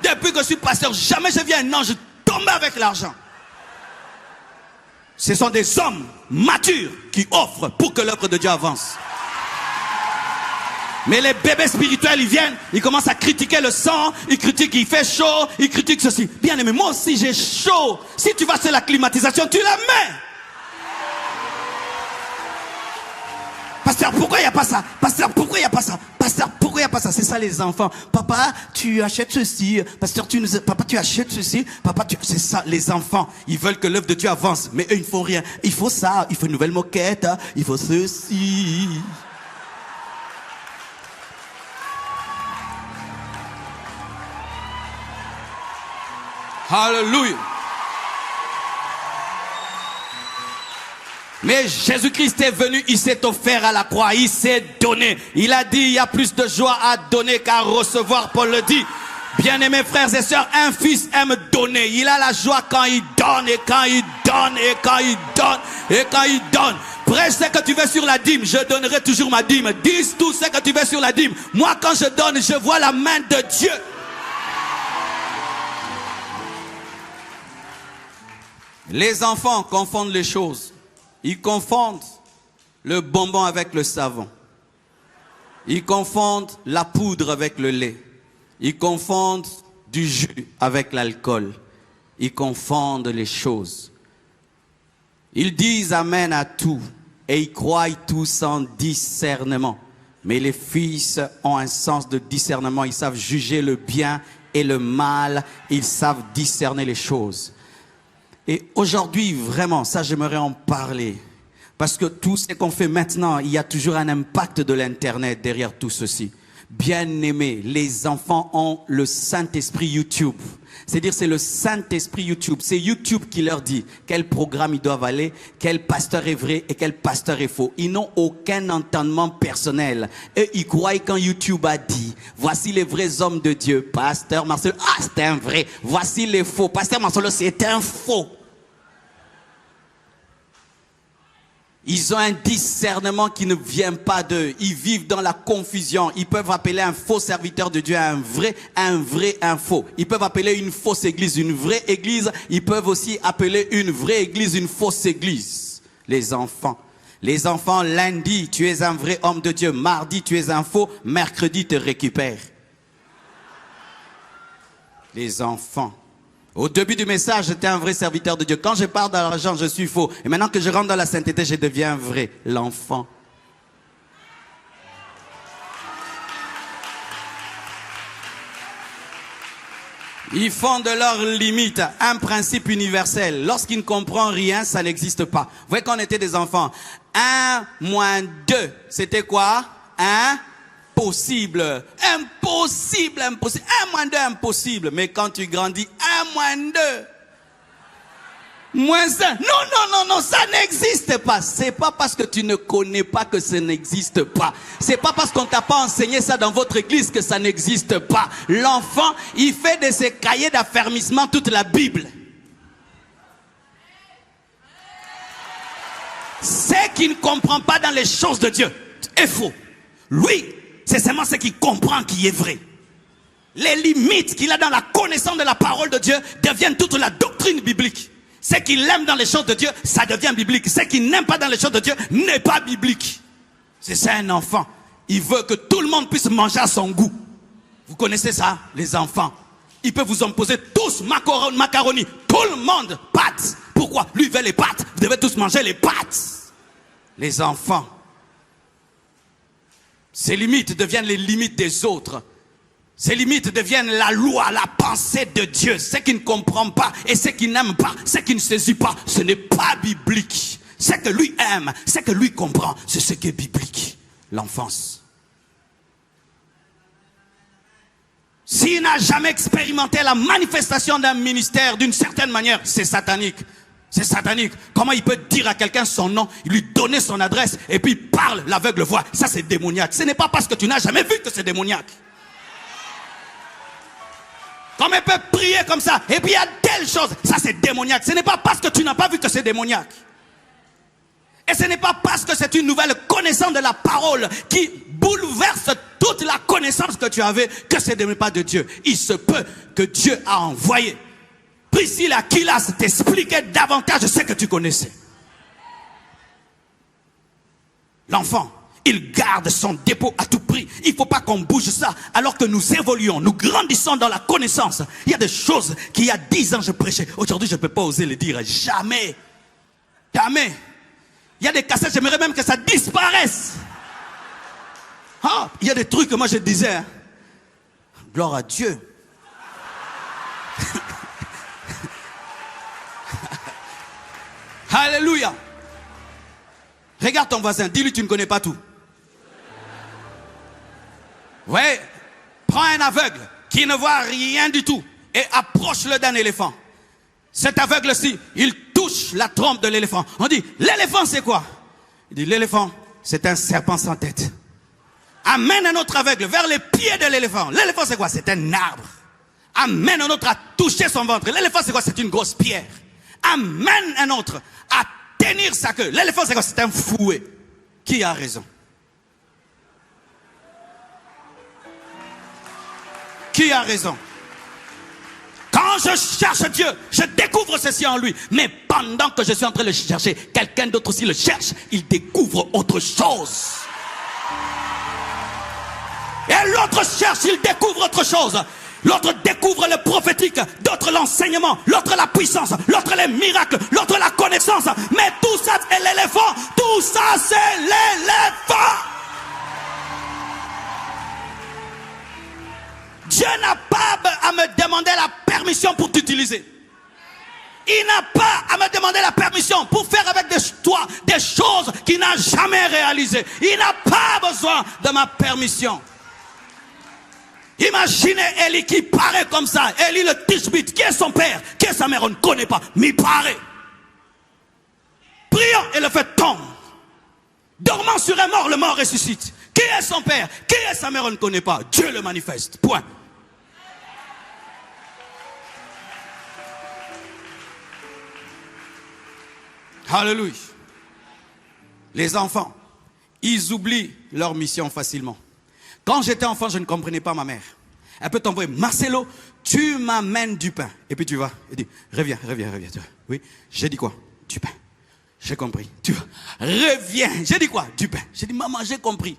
Depuis que je suis pasteur, jamais je vis un ange tomber avec l'argent. Ce sont des hommes matures qui offrent pour que l'œuvre de Dieu avance. Mais les bébés spirituels, ils viennent, ils commencent à critiquer le sang, ils critiquent, il fait chaud, ils critiquent ceci. Bien aimé, moi aussi j'ai chaud. Si tu vas sur la climatisation, tu la mets. Pasteur, pourquoi il n'y a pas ça? Pasteur, pourquoi il n'y a pas ça? Pasteur, pourquoi il n'y a pas ça? C'est ça les enfants. Papa, tu achètes ceci. Pasteur, papa, tu achètes ceci. Papa, c'est ça les enfants. Ils veulent que l'œuvre de Dieu avance. Mais eux, ils ne font rien. Il faut ça. Il faut une nouvelle moquette. Il faut ceci. Alléluia. Mais Jésus-Christ est venu, il s'est offert à la croix, il s'est donné. Il a dit, il y a plus de joie à donner qu'à recevoir, Paul le dit. Bien-aimés frères et sœurs, un fils aime donner. Il a la joie quand il donne, et quand il donne, et quand il donne, et quand il donne. Prêche ce que tu veux sur la dîme, je donnerai toujours ma dîme. Dis tout ce que tu veux sur la dîme. Moi, quand je donne, je vois la main de Dieu. Les enfants confondent les choses. Ils confondent le bonbon avec le savon. Ils confondent la poudre avec le lait. Ils confondent du jus avec l'alcool. Ils confondent les choses. Ils disent amen à tout et ils croient tout sans discernement. Mais les fils ont un sens de discernement. Ils savent juger le bien et le mal. Ils savent discerner les choses. Et aujourd'hui, vraiment, ça j'aimerais en parler. Parce que tout ce qu'on fait maintenant, il y a toujours un impact de l'Internet derrière tout ceci. Bien-aimés, les enfants ont le Saint-Esprit YouTube. C'est-à-dire c'est le Saint-Esprit YouTube. C'est YouTube qui leur dit quel programme ils doivent aller, quel pasteur est vrai et quel pasteur est faux. Ils n'ont aucun entendement personnel. Eux, ils croient quand YouTube a dit, voici les vrais hommes de Dieu. Pasteur Marcelo, ah c'est un vrai. Voici les faux. Pasteur Marcelo, c'est un faux. Ils ont un discernement qui ne vient pas d'eux. Ils vivent dans la confusion. Ils peuvent appeler un faux serviteur de Dieu un vrai, un faux. Ils peuvent appeler une fausse église une vraie église. Ils peuvent aussi appeler une vraie église une fausse église. Les enfants, lundi, tu es un vrai homme de Dieu. Mardi, tu es un faux. Mercredi, te récupère. Les enfants. Au début du message, j'étais un vrai serviteur de Dieu. Quand je parle d'argent, je suis faux. Et maintenant que je rentre dans la sainteté, je deviens vrai, l'enfant. Ils font de leurs limites un principe universel. Lorsqu'ils ne comprennent rien, ça n'existe pas. Vous voyez quand on était des enfants. 1 moins 2, c'était quoi? Impossible. Impossible, impossible. 1 moins 2, impossible. Mais quand tu grandis, 1 moins 2. Moins 1. Non, ça n'existe pas. C'est pas parce que tu ne connais pas que ça n'existe pas. C'est pas parce qu'on t'a pas enseigné ça dans votre église que ça n'existe pas. L'enfant, il fait de ses cahiers d'affermissement toute la Bible. C'est qu'il ne comprend pas dans les choses de Dieu est faux. Lui, c'est seulement ce qu'il comprend qui est vrai. Les limites qu'il a dans la connaissance de la parole de Dieu deviennent toute la doctrine biblique. Ce qu'il aime dans les choses de Dieu, ça devient biblique. Ce qu'il n'aime pas dans les choses de Dieu n'est pas biblique. C'est ça un enfant. Il veut que tout le monde puisse manger à son goût. Vous connaissez ça, les enfants. Il peut vous imposer tous macaroni. Tout le monde, pâtes. Pourquoi? Lui veut les pâtes. Vous devez tous manger les pâtes. Les enfants. Ces limites deviennent les limites des autres. Ces limites deviennent la loi, la pensée de Dieu. Ce qu'il ne comprend pas et ce qu'il n'aime pas, ce qu'il ne saisit pas, ce n'est pas biblique. Ce que lui aime, ce que lui comprend, c'est ce qui est biblique. L'enfance. S'il n'a jamais expérimenté la manifestation d'un ministère d'une certaine manière, c'est satanique. C'est satanique. Comment il peut dire à quelqu'un son nom, lui donner son adresse, et puis il parle, l'aveugle voit. Ça, c'est démoniaque. Ce n'est pas parce que tu n'as jamais vu que c'est démoniaque. Comment il peut prier comme ça, et puis il y a tel telle chose, ça c'est démoniaque. Ce n'est pas parce que tu n'as pas vu que c'est démoniaque. Et ce n'est pas parce que c'est une nouvelle connaissance de la parole qui bouleverse toute la connaissance que tu avais que ce n'est pas de Dieu. Il se peut que Dieu a envoyé Priscille et Aquilas t'expliquer davantage ce que tu connaissais. L'enfant, il garde son dépôt à tout prix. Il ne faut pas qu'on bouge ça alors que nous évoluons, nous grandissons dans la connaissance. Il y a des choses qu'il y a 10 ans je prêchais. Aujourd'hui je ne peux pas oser le dire. Jamais. Jamais. Il y a des cassettes, j'aimerais même que ça disparaisse. Ah, il y a des trucs que moi je disais. Hein. Gloire à Dieu. Alléluia. Regarde ton voisin, dis-lui tu ne connais pas tout. Ouais, prends un aveugle qui ne voit rien du tout et approche-le d'un éléphant. Cet aveugle-ci, il touche la trompe de l'éléphant. On dit, l'éléphant c'est quoi? Il dit, l'éléphant, c'est un serpent sans tête. Amène un autre aveugle vers les pieds de l'éléphant. L'éléphant c'est quoi? C'est un arbre. Amène un autre à toucher son ventre. L'éléphant c'est quoi? C'est une grosse pierre. Amène un autre à tenir sa queue. L'éléphant c'est quoi? C'est un fouet. Qui a raison? Qui a raison? Quand je cherche Dieu, je découvre ceci en lui. Mais pendant que je suis en train de le chercher, quelqu'un d'autre aussi le cherche, il découvre autre chose. Et l'autre cherche, il découvre autre chose. L'autre découvre le prophétique, d'autres l'enseignement, l'autre la puissance, l'autre les miracles, l'autre la connaissance. Mais tout ça c'est l'éléphant, tout ça c'est l'éléphant. Dieu n'a pas à me demander la permission pour t'utiliser. Il n'a pas à me demander la permission pour faire avec toi des choses qu'il n'a jamais réalisées. Il n'a pas besoin de ma permission. Imaginez Élie qui paraît comme ça. Élie le Tishbite. Qui est son père? Qui est sa mère? On ne connaît pas. Mais il paraît. Prions et le fait tombe. Dormant sur un mort, le mort ressuscite. Qui est son père? Qui est sa mère? On ne connaît pas. Dieu le manifeste. Point. Alléluia. Les enfants, ils oublient leur mission facilement. Quand j'étais enfant, je ne comprenais pas ma mère. Elle peut t'envoyer, Marcelo, tu m'amènes du pain. Et puis tu vas, elle dit, reviens. Oui, j'ai dit quoi? Du pain. J'ai compris. Tu vas, reviens. J'ai dit quoi? Du pain. J'ai dit, maman, j'ai compris.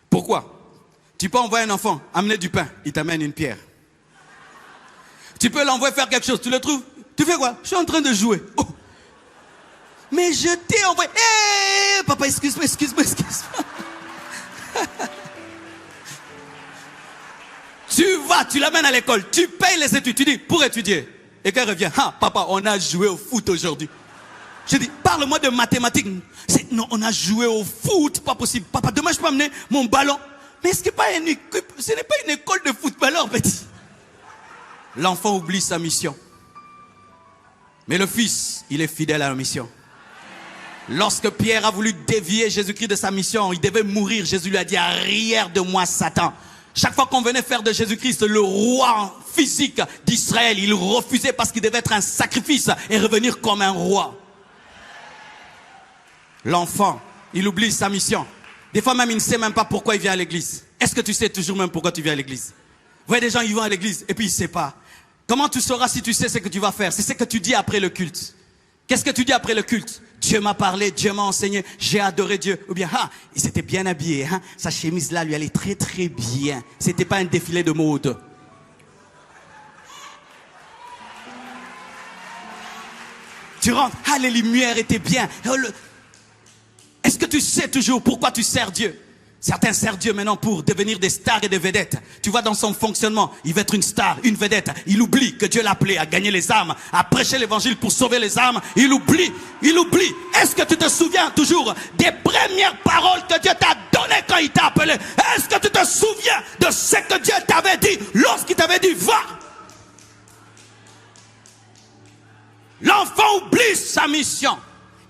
Pourquoi? Tu peux envoyer un enfant amener du pain, il t'amène une pierre. Tu peux l'envoyer faire quelque chose, tu le trouves? Tu fais quoi? Je suis en train de jouer. Oh. Mais je t'ai envoyé. Hé, papa, excuse-moi. Tu vas, tu l'amènes à l'école, tu payes les études, tu dis, pour étudier. Et quand elle revient, ah, papa, on a joué au foot aujourd'hui. Je dis, parle-moi de mathématiques. Non, on a joué au foot, pas possible. Papa, demain, je peux amener mon ballon. Mais ce n'est pas ce n'est pas une école de footballeurs, petit. L'enfant oublie sa mission. Mais le fils, il est fidèle à la mission. Lorsque Pierre a voulu dévier Jésus-Christ de sa mission, il devait mourir. Jésus lui a dit, arrière de moi, Satan. Chaque fois qu'on venait faire de Jésus-Christ le roi physique d'Israël, il refusait parce qu'il devait être un sacrifice et revenir comme un roi. L'enfant, il oublie sa mission. Des fois même, il ne sait même pas pourquoi il vient à l'église. Est-ce que tu sais toujours même pourquoi tu viens à l'église? Vous voyez des gens, ils vont à l'église et puis ils ne savent pas. Comment tu sauras si tu sais ce que tu vas faire? C'est ce que tu dis après le culte. Qu'est-ce que tu dis après le culte? Dieu m'a parlé, Dieu m'a enseigné, j'ai adoré Dieu. Ou bien, ah, il s'était bien habillé, hein? Sa chemise là lui allait très très bien. C'était pas un défilé de mode. Tu rentres, ah, les lumières étaient bien. Est-ce que tu sais toujours pourquoi tu sers Dieu? Certains servent Dieu maintenant pour devenir des stars et des vedettes. Tu vois dans son fonctionnement, il veut être une star, une vedette. Il oublie que Dieu l'a appelé à gagner les âmes, à prêcher l'évangile pour sauver les âmes. Il oublie. Est-ce que tu te souviens toujours des premières paroles que Dieu t'a données quand il t'a appelé? Est-ce que tu te souviens de ce que Dieu t'avait dit lorsqu'il t'avait dit va? L'enfant oublie sa mission.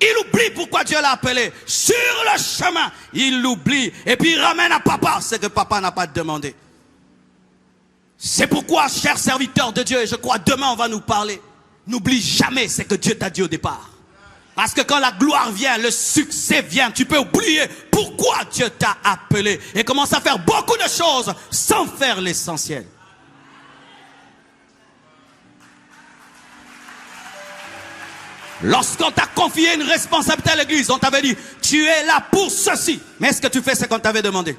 Il oublie pourquoi Dieu l'a appelé. Sur le chemin, il l'oublie. Et puis il ramène à papa ce que papa n'a pas demandé. C'est pourquoi, chers serviteurs de Dieu, et je crois demain on va nous parler, N'oublie jamais ce que Dieu t'a dit au départ. Parce que quand la gloire vient, le succès vient, tu peux oublier pourquoi Dieu t'a appelé et commence à faire beaucoup de choses sans faire l'essentiel. Lorsqu'on t'a confié une responsabilité à l'église, on t'avait dit, tu es là pour ceci. Mais est-ce que tu fais ce qu'on t'avait demandé?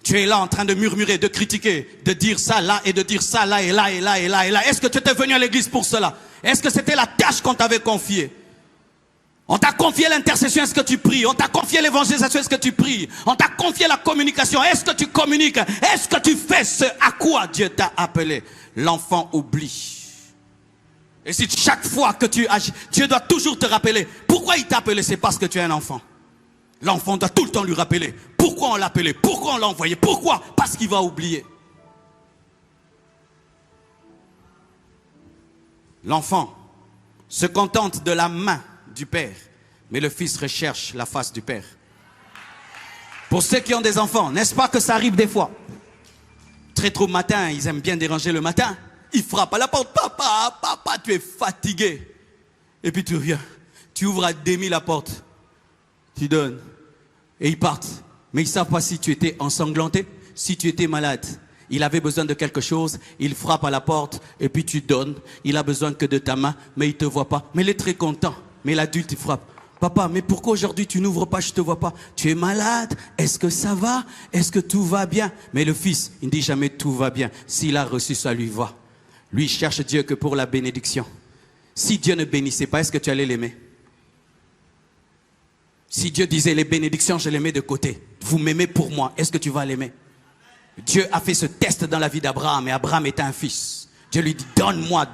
Tu es là en train de murmurer, de critiquer, de dire ça là et de dire ça là et là et là et là et là. Est-ce que tu étais venu à l'église pour cela? Est-ce que c'était la tâche qu'on t'avait confiée? On t'a confié l'intercession, est-ce que tu pries? On t'a confié l'évangélisation, est-ce que tu pries? On t'a confié la communication, est-ce que tu communiques? Est-ce que tu fais ce à quoi Dieu t'a appelé? L'enfant oublie. Et si chaque fois que tu agis, Dieu doit toujours te rappeler. Pourquoi il t'a appelé? C'est parce que tu es un enfant. L'enfant doit tout le temps lui rappeler. Pourquoi on l'a appelé? Pourquoi on l'a envoyé? Pourquoi? Parce qu'il va oublier. L'enfant se contente de la main du Père, mais le Fils recherche la face du Père. Pour ceux qui ont des enfants, n'est-ce pas que ça arrive des fois? Très tôt le matin, ils aiment bien déranger le matin. Ils frappent à la porte. Papa, papa, tu es fatigué. Et puis tu reviens. Tu ouvres à demi la porte. Tu donnes. Et ils partent. Mais ils ne savent pas si tu étais ensanglanté, si tu étais malade. Il avait besoin de quelque chose. Il frappe à la porte. Et puis tu donnes. Il a besoin que de ta main. Mais il ne te voit pas. Mais il est très content. Mais l'adulte, il frappe. Papa, mais pourquoi aujourd'hui tu n'ouvres pas, je ne te vois pas? Tu es malade? Est-ce que ça va? Est-ce que tout va bien? Mais le fils, il ne dit jamais tout va bien. S'il a reçu, ça lui va. Lui, il cherche Dieu que pour la bénédiction. Si Dieu ne bénissait pas, est-ce que tu allais l'aimer? Si Dieu disait les bénédictions, je les mets de côté. Vous m'aimez pour moi, est-ce que tu vas l'aimer? Dieu a fait ce test dans la vie d'Abraham et Abraham était un fils. Dieu lui dit, donne-moi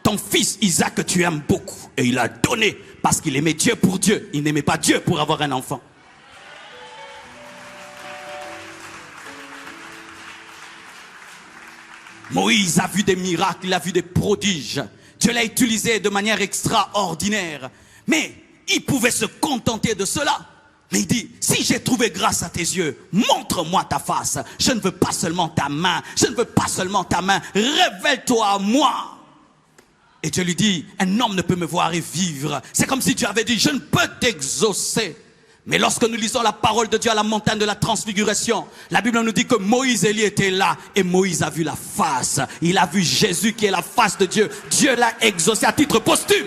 ton fils Isaac que tu aimes beaucoup. Et il a donné parce qu'il aimait Dieu pour Dieu. Il n'aimait pas Dieu pour avoir un enfant. Moïse a vu des miracles, il a vu des prodiges. Dieu l'a utilisé de manière extraordinaire. Mais il pouvait se contenter de cela. Mais il dit, si j'ai trouvé grâce à tes yeux, montre-moi ta face. Je ne veux pas seulement ta main. Je ne veux pas seulement ta main. Révèle-toi à moi. Et Dieu lui dit, un homme ne peut me voir et vivre. C'est comme si Dieu avait dit, je ne peux t'exaucer. Mais lorsque nous lisons la parole de Dieu à la montagne de la transfiguration, la Bible nous dit que Moïse et Élie étaient là et Moïse a vu la face. Il a vu Jésus qui est la face de Dieu. Dieu l'a exaucé à titre posthume.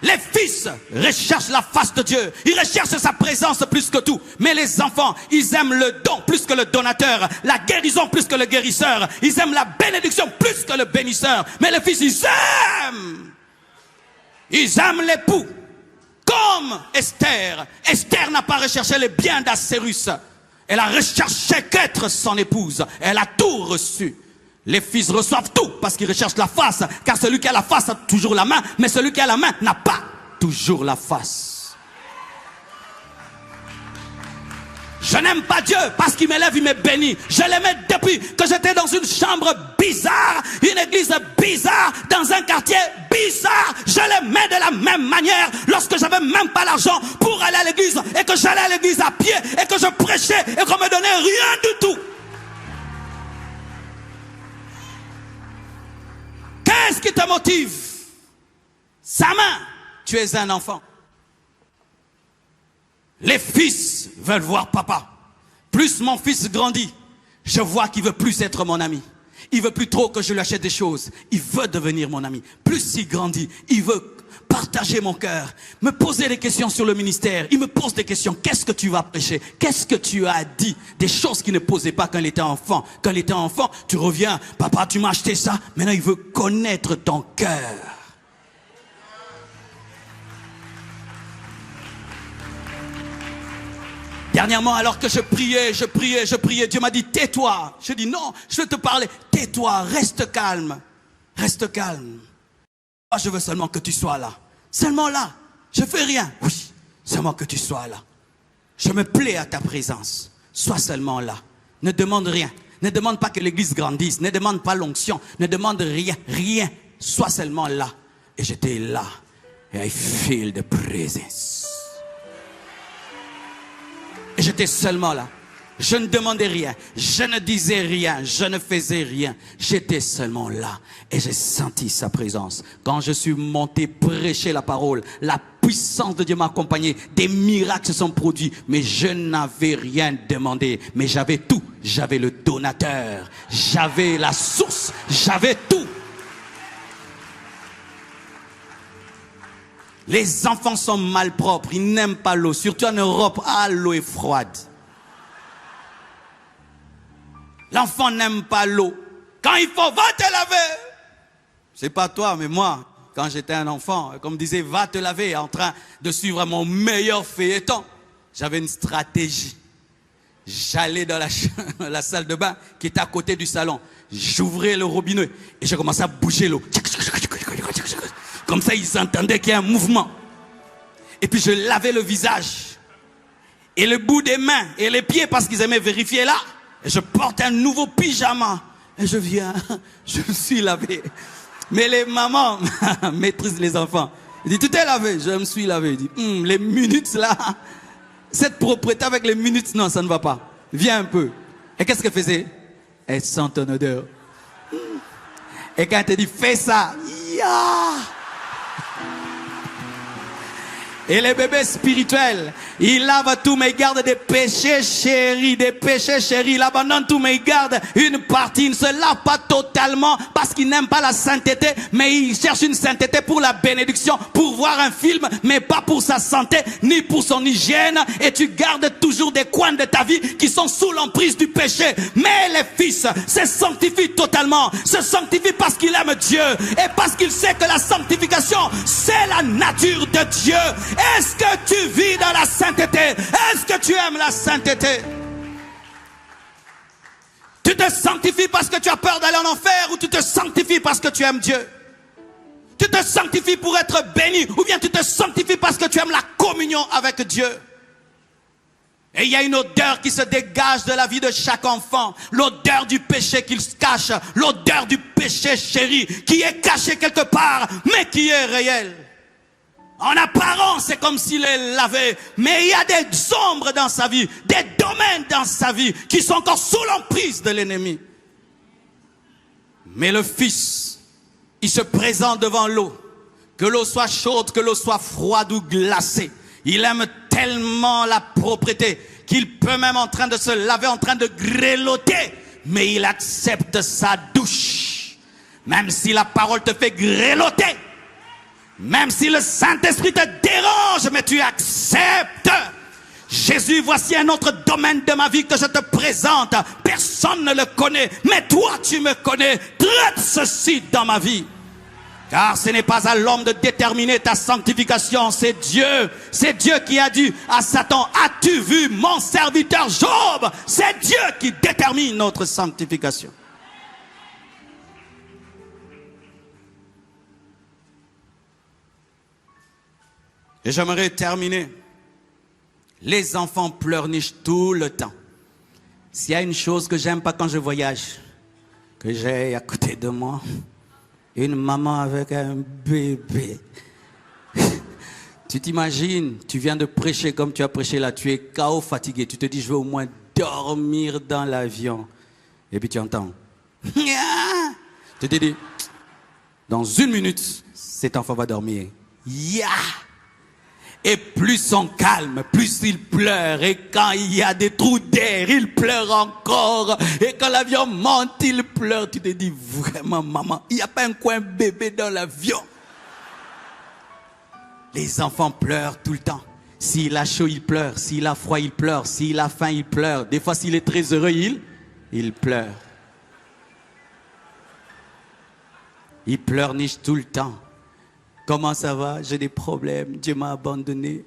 Les fils recherchent la face de Dieu. Ils recherchent sa présence plus que tout. Mais les enfants, ils aiment le don plus que le donateur. La guérison plus que le guérisseur. Ils aiment la bénédiction plus que le bénisseur. Mais les fils, ils aiment. Ils aiment l'époux. Comme Esther. Esther n'a pas recherché les biens d'Assérus. Elle a recherché qu'être son épouse. Elle a tout reçu. Les fils reçoivent tout parce qu'ils recherchent la face. Car celui qui a la face a toujours la main. Mais celui qui a la main n'a pas toujours la face. Je n'aime pas Dieu parce qu'il m'élève, il me bénit. Je l'aimais depuis que j'étais dans une chambre bizarre, une église bizarre, dans un quartier bizarre. Je l'aimais de la même manière lorsque j'avais même pas l'argent pour aller à l'église et que j'allais à l'église à pied et que je prêchais et qu'on me donnait rien du tout. Qu'est-ce qui te motive? Sa main. Tu es un enfant. Les fils veulent voir papa. Plus mon fils grandit, je vois qu'il veut plus être mon ami. Il veut plus trop que je lui achète des choses. Il veut devenir mon ami. Plus il grandit, il veut partager mon cœur, me poser des questions sur le ministère. Il me pose des questions. Qu'est-ce que tu vas prêcher? Qu'est-ce que tu as dit? Des choses qu'il ne posait pas quand il était enfant. Quand il était enfant, tu reviens. Papa, tu m'as acheté ça. Maintenant, il veut connaître ton cœur. Dernièrement, alors que je priais, Dieu m'a dit, tais-toi. Je dis, non, je veux te parler. Tais-toi, reste calme. Reste calme. Moi, je veux seulement que tu sois là. Seulement là. Je fais rien. Oui, seulement que tu sois là. Je me plais à ta présence. Sois seulement là. Ne demande rien. Ne demande pas que l'église grandisse. Ne demande pas l'onction. Ne demande rien. Rien. Sois seulement là. Et j'étais là. Et I feel the presence. Et j'étais seulement là. Je ne demandais rien, je ne disais rien, je ne faisais rien. J'étais seulement là et j'ai senti sa présence. Quand je suis monté prêcher la parole, la puissance de Dieu m'a accompagné. Des miracles se sont produits, mais je n'avais rien demandé. Mais j'avais tout. J'avais le donateur, j'avais la source, j'avais tout. Les enfants sont malpropres, ils n'aiment pas l'eau. Surtout en Europe, l'eau est froide. L'enfant n'aime pas l'eau. Quand il faut, va te laver. C'est pas toi, mais moi, quand j'étais un enfant, comme disait, va te laver, en train de suivre mon meilleur feuilleton. J'avais une stratégie. J'allais dans la salle de bain qui était à côté du salon. J'ouvrais le robinet et je commençais à bouger l'eau. Comme ça, ils entendaient qu'il y a un mouvement. Et puis je lavais le visage. Et le bout des mains et les pieds, parce qu'ils aimaient vérifier là. Et je porte un nouveau pyjama. Et je viens, je me suis lavé. Mais les mamans maîtrisent les enfants. Ils disent, tu t'es lavé? Je me suis lavé. Ils disent, les minutes là, cette propreté avec les minutes, non, ça ne va pas. Viens un peu. Et qu'est-ce qu'elle faisait? Elle sent ton odeur. Et quand elle te dit, fais ça, Et les bébés spirituels, ils lavent tout, mais ils gardent des péchés chéris, Ils abandonnent tout, mais ils gardent une partie. Ils ne se lavent pas totalement parce qu'ils n'aiment pas la sainteté, mais ils cherchent une sainteté pour la bénédiction, pour voir un film, mais pas pour sa santé, ni pour son hygiène. Et tu gardes toujours des coins de ta vie qui sont sous l'emprise du péché. Mais les fils se sanctifient totalement, se sanctifient parce qu'ils aiment Dieu et parce qu'ils savent que la sanctification, c'est la nature de Dieu. Est-ce que tu vis dans la sainteté? Est-ce que tu aimes la sainteté? Tu te sanctifies parce que tu as peur d'aller en enfer, ou tu te sanctifies parce que tu aimes Dieu? Tu te sanctifies pour être béni, ou bien tu te sanctifies parce que tu aimes la communion avec Dieu? Et il y a une odeur qui se dégage de la vie de chaque enfant. L'odeur du péché qu'il cache. L'odeur du péché chéri qui est caché quelque part, mais qui est réel. En apparence, c'est comme s'il est lavé. Mais il y a des ombres dans sa vie, des domaines dans sa vie qui sont encore sous l'emprise de l'ennemi. Mais le Fils, il se présente devant l'eau. Que l'eau soit chaude, que l'eau soit froide ou glacée. Il aime tellement la propreté qu'il peut même en train de se laver, en train de grelotter. Mais il accepte sa douche. Même si la parole te fait grelotter. Même si le Saint-Esprit te dérange, mais tu acceptes. Jésus, voici un autre domaine de ma vie que je te présente. Personne ne le connaît, mais toi tu me connais. Traite ceci dans ma vie. Car ce n'est pas à l'homme de déterminer ta sanctification, c'est Dieu. C'est Dieu qui a dit à Satan, as-tu vu mon serviteur Job? C'est Dieu qui détermine notre sanctification. Et j'aimerais terminer. Les enfants pleurnichent tout le temps. S'il y a une chose que j'aime pas quand je voyage, que j'ai à côté de moi, une maman avec un bébé. Tu t'imagines, tu viens de prêcher comme tu as prêché là, tu es KO fatigué, tu te dis je vais au moins dormir dans l'avion. Et puis tu entends. Tu te dis, dans 1 minute, cet enfant va dormir. Et plus on calme, plus il pleure. Et quand il y a des trous d'air, il pleure encore. Et quand l'avion monte, il pleure. Tu te dis, vraiment maman, il n'y a pas un coin bébé dans l'avion. Les enfants pleurent tout le temps. S'il a chaud, il pleure. S'il a froid, il pleure. S'il a faim, il pleure. Des fois, s'il est très heureux, il pleure. Il pleurniche tout le temps. Comment ça va? J'ai des problèmes. Dieu m'a abandonné.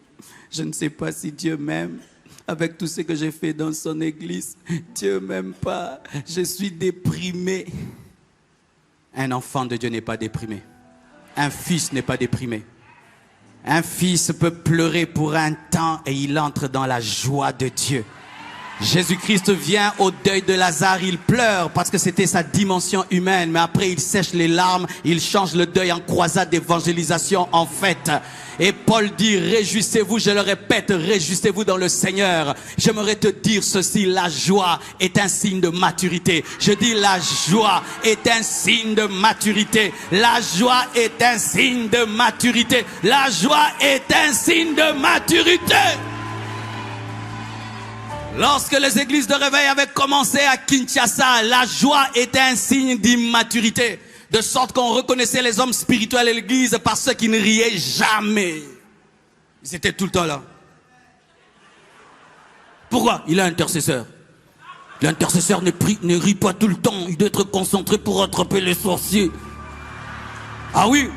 Je ne sais pas si Dieu m'aime. Avec tout ce que j'ai fait dans son église, Dieu ne m'aime pas. Je suis déprimé. Un enfant de Dieu n'est pas déprimé. Un fils n'est pas déprimé. Un fils peut pleurer pour un temps et il entre dans la joie de Dieu. Jésus-Christ vient au deuil de Lazare, il pleure parce que c'était sa dimension humaine, mais après il sèche les larmes, il change le deuil en croisade d'évangélisation en fête. Et Paul dit, réjouissez-vous, je le répète, réjouissez-vous dans le Seigneur. J'aimerais te dire ceci, la joie est un signe de maturité. Je dis, la joie est un signe de maturité. La joie est un signe de maturité. La joie est un signe de maturité. Lorsque les églises de réveil avaient commencé à Kinshasa, la joie était un signe d'immaturité. De sorte qu'on reconnaissait les hommes spirituels et l'église par ceux qui ne riaient jamais. Ils étaient tout le temps là. Pourquoi? Il est intercesseur. L'intercesseur ne rit pas tout le temps. Il doit être concentré pour attraper les sorciers. Ah oui.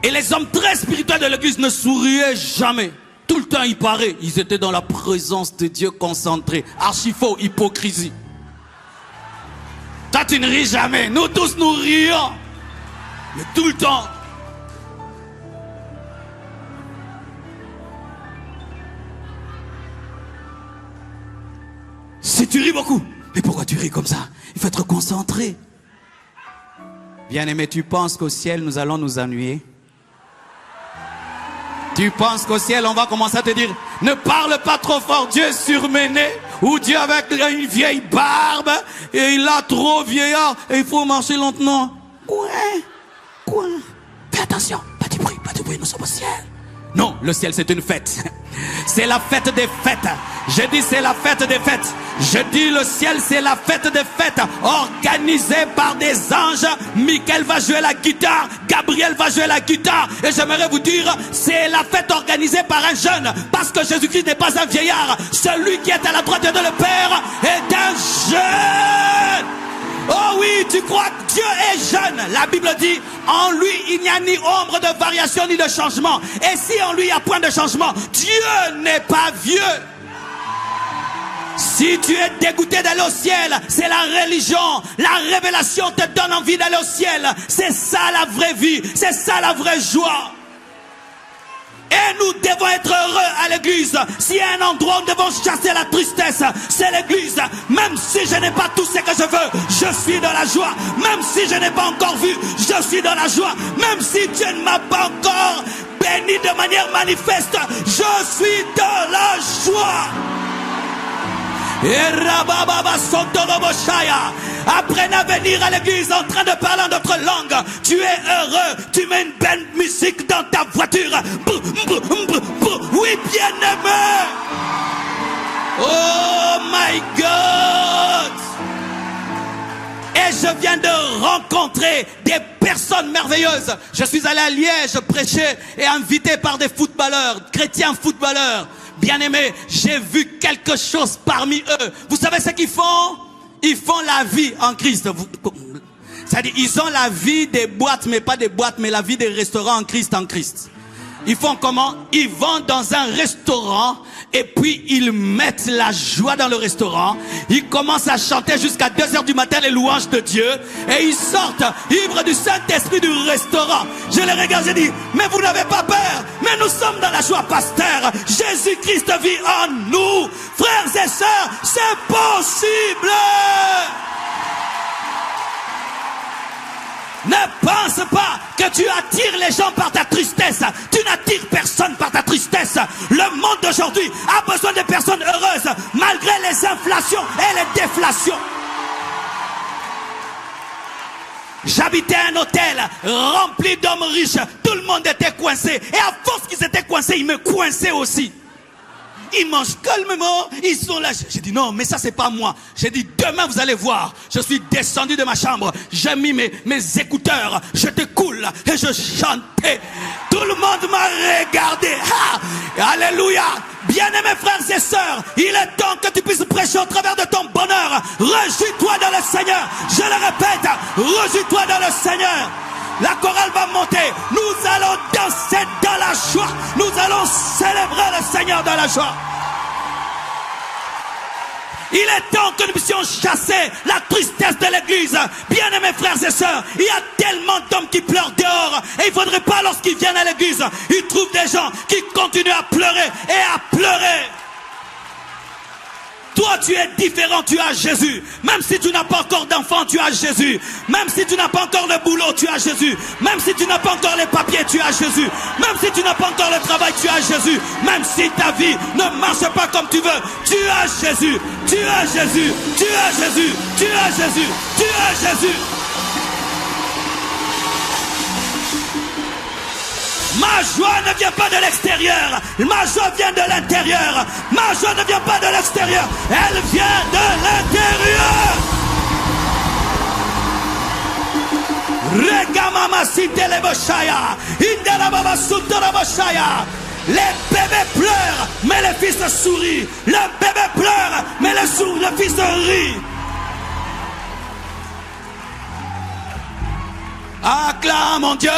Et les hommes très spirituels de l'église ne souriaient jamais. Tout le temps, il paraît, ils étaient dans la présence de Dieu concentrés. Archi faux, hypocrisie. Toi, tu ne ris jamais. Nous tous, nous rions. Mais tout le temps. Si tu ris beaucoup, mais pourquoi tu ris comme ça? Il faut être concentré. Bien-aimé, tu penses qu'au ciel, nous allons nous ennuyer? Tu penses qu'au ciel, on va commencer à te dire, ne parle pas trop fort, Dieu est surmené, ou Dieu avec une vieille barbe, et il a trop vieillard, et il faut marcher lentement. Quoi? Fais attention, pas de bruit, nous sommes au ciel. Non, le ciel c'est une fête. C'est la fête des fêtes. Je dis c'est la fête des fêtes. Je dis le ciel c'est la fête des fêtes organisée par des anges. Michael va jouer la guitare, Gabriel va jouer la guitare. Et j'aimerais vous dire, c'est la fête organisée par un jeune. Parce que Jésus-Christ n'est pas un vieillard. Celui qui est à la droite de le Père est un jeune. Oh oui, tu crois que Dieu est jeune. La Bible dit, en lui il n'y a ni ombre de variation ni de changement. Et si en lui il n'y a point de changement, Dieu n'est pas vieux. Si tu es dégoûté d'aller au ciel, c'est la religion. La révélation te donne envie d'aller au ciel. C'est ça la vraie vie, c'est ça la vraie joie. Et nous devons être heureux à l'église. S'il y a un endroit où nous devons chasser la tristesse, c'est l'église. Même si je n'ai pas tout ce que je veux, je suis dans la joie. Même si je n'ai pas encore vu, je suis dans la joie. Même si Dieu ne m'a pas encore béni de manière manifeste, je suis dans la joie. Apprenez à venir à l'église en train de parler en notre langue. Tu es heureux, tu mets une belle musique dans ta voiture. Oui, bien-aimé. Oh my God. Et je viens de rencontrer des personnes merveilleuses. Je suis allé à Liège prêcher et invité par des footballeurs, chrétiens footballeurs. Bien-aimés, j'ai vu quelque chose parmi eux. Vous savez ce qu'ils font? Ils font la vie en Christ. C'est-à-dire, ils ont la vie des boîtes, mais pas des boîtes, mais la vie des restaurants en Christ, en Christ. Ils font comment? Ils vont dans un restaurant et puis ils mettent la joie dans le restaurant. Ils commencent à chanter jusqu'à 2h du matin les louanges de Dieu. Et ils sortent ivres du Saint-Esprit du restaurant. Je les regarde, je dis, mais vous n'avez pas peur. Mais nous sommes dans la joie, pasteur. Jésus-Christ vit en nous. Frères et sœurs, c'est possible. Ne pense pas que tu attires les gens par ta tristesse. Tu n'attires personne par ta tristesse. Le monde d'aujourd'hui a besoin de personnes heureuses, malgré les inflations et les déflations. J'habitais un hôtel rempli d'hommes riches. Tout le monde était coincé. Et à force qu'ils étaient coincés, ils me coinçaient aussi. Ils mangent calmement, ils sont là. J'ai dit non, mais ça c'est pas moi. J'ai dit demain vous allez voir. Je suis descendu de ma chambre, j'ai mis mes écouteurs, je te coule et je chantais. Tout le monde m'a regardé. Alléluia. Bien-aimés frères et sœurs, il est temps que tu puisses prêcher au travers de ton bonheur. Réjouis-toi dans le Seigneur. Je le répète, réjouis-toi dans le Seigneur. La chorale va monter. Nous allons danser dans la joie. Nous allons célébrer le Seigneur dans la joie. Il est temps que nous puissions chasser la tristesse de l'église. Bien-aimés frères et sœurs, il y a tellement d'hommes qui pleurent dehors. Et il ne faudrait pas lorsqu'ils viennent à l'église, ils trouvent des gens qui continuent à pleurer et à pleurer. Toi, tu es différent, tu as Jésus. Même si tu n'as pas encore d'enfant, tu as Jésus. Même si tu n'as pas encore le boulot, tu as Jésus. Même si tu n'as pas encore les papiers, tu as Jésus. Même si tu n'as pas encore le travail, tu as Jésus. Même si ta vie ne marche pas comme tu veux, tu as Jésus. Tu as Jésus. Tu as Jésus. Tu as Jésus. Tu as Jésus. Ma joie ne vient pas de l'extérieur. Ma joie vient de l'intérieur. Ma joie ne vient pas de l'extérieur. Elle vient de l'intérieur. Les bébés pleurent, mais les fils sourient. Le bébé pleure, mais le fils rit. Acclame mon Dieu.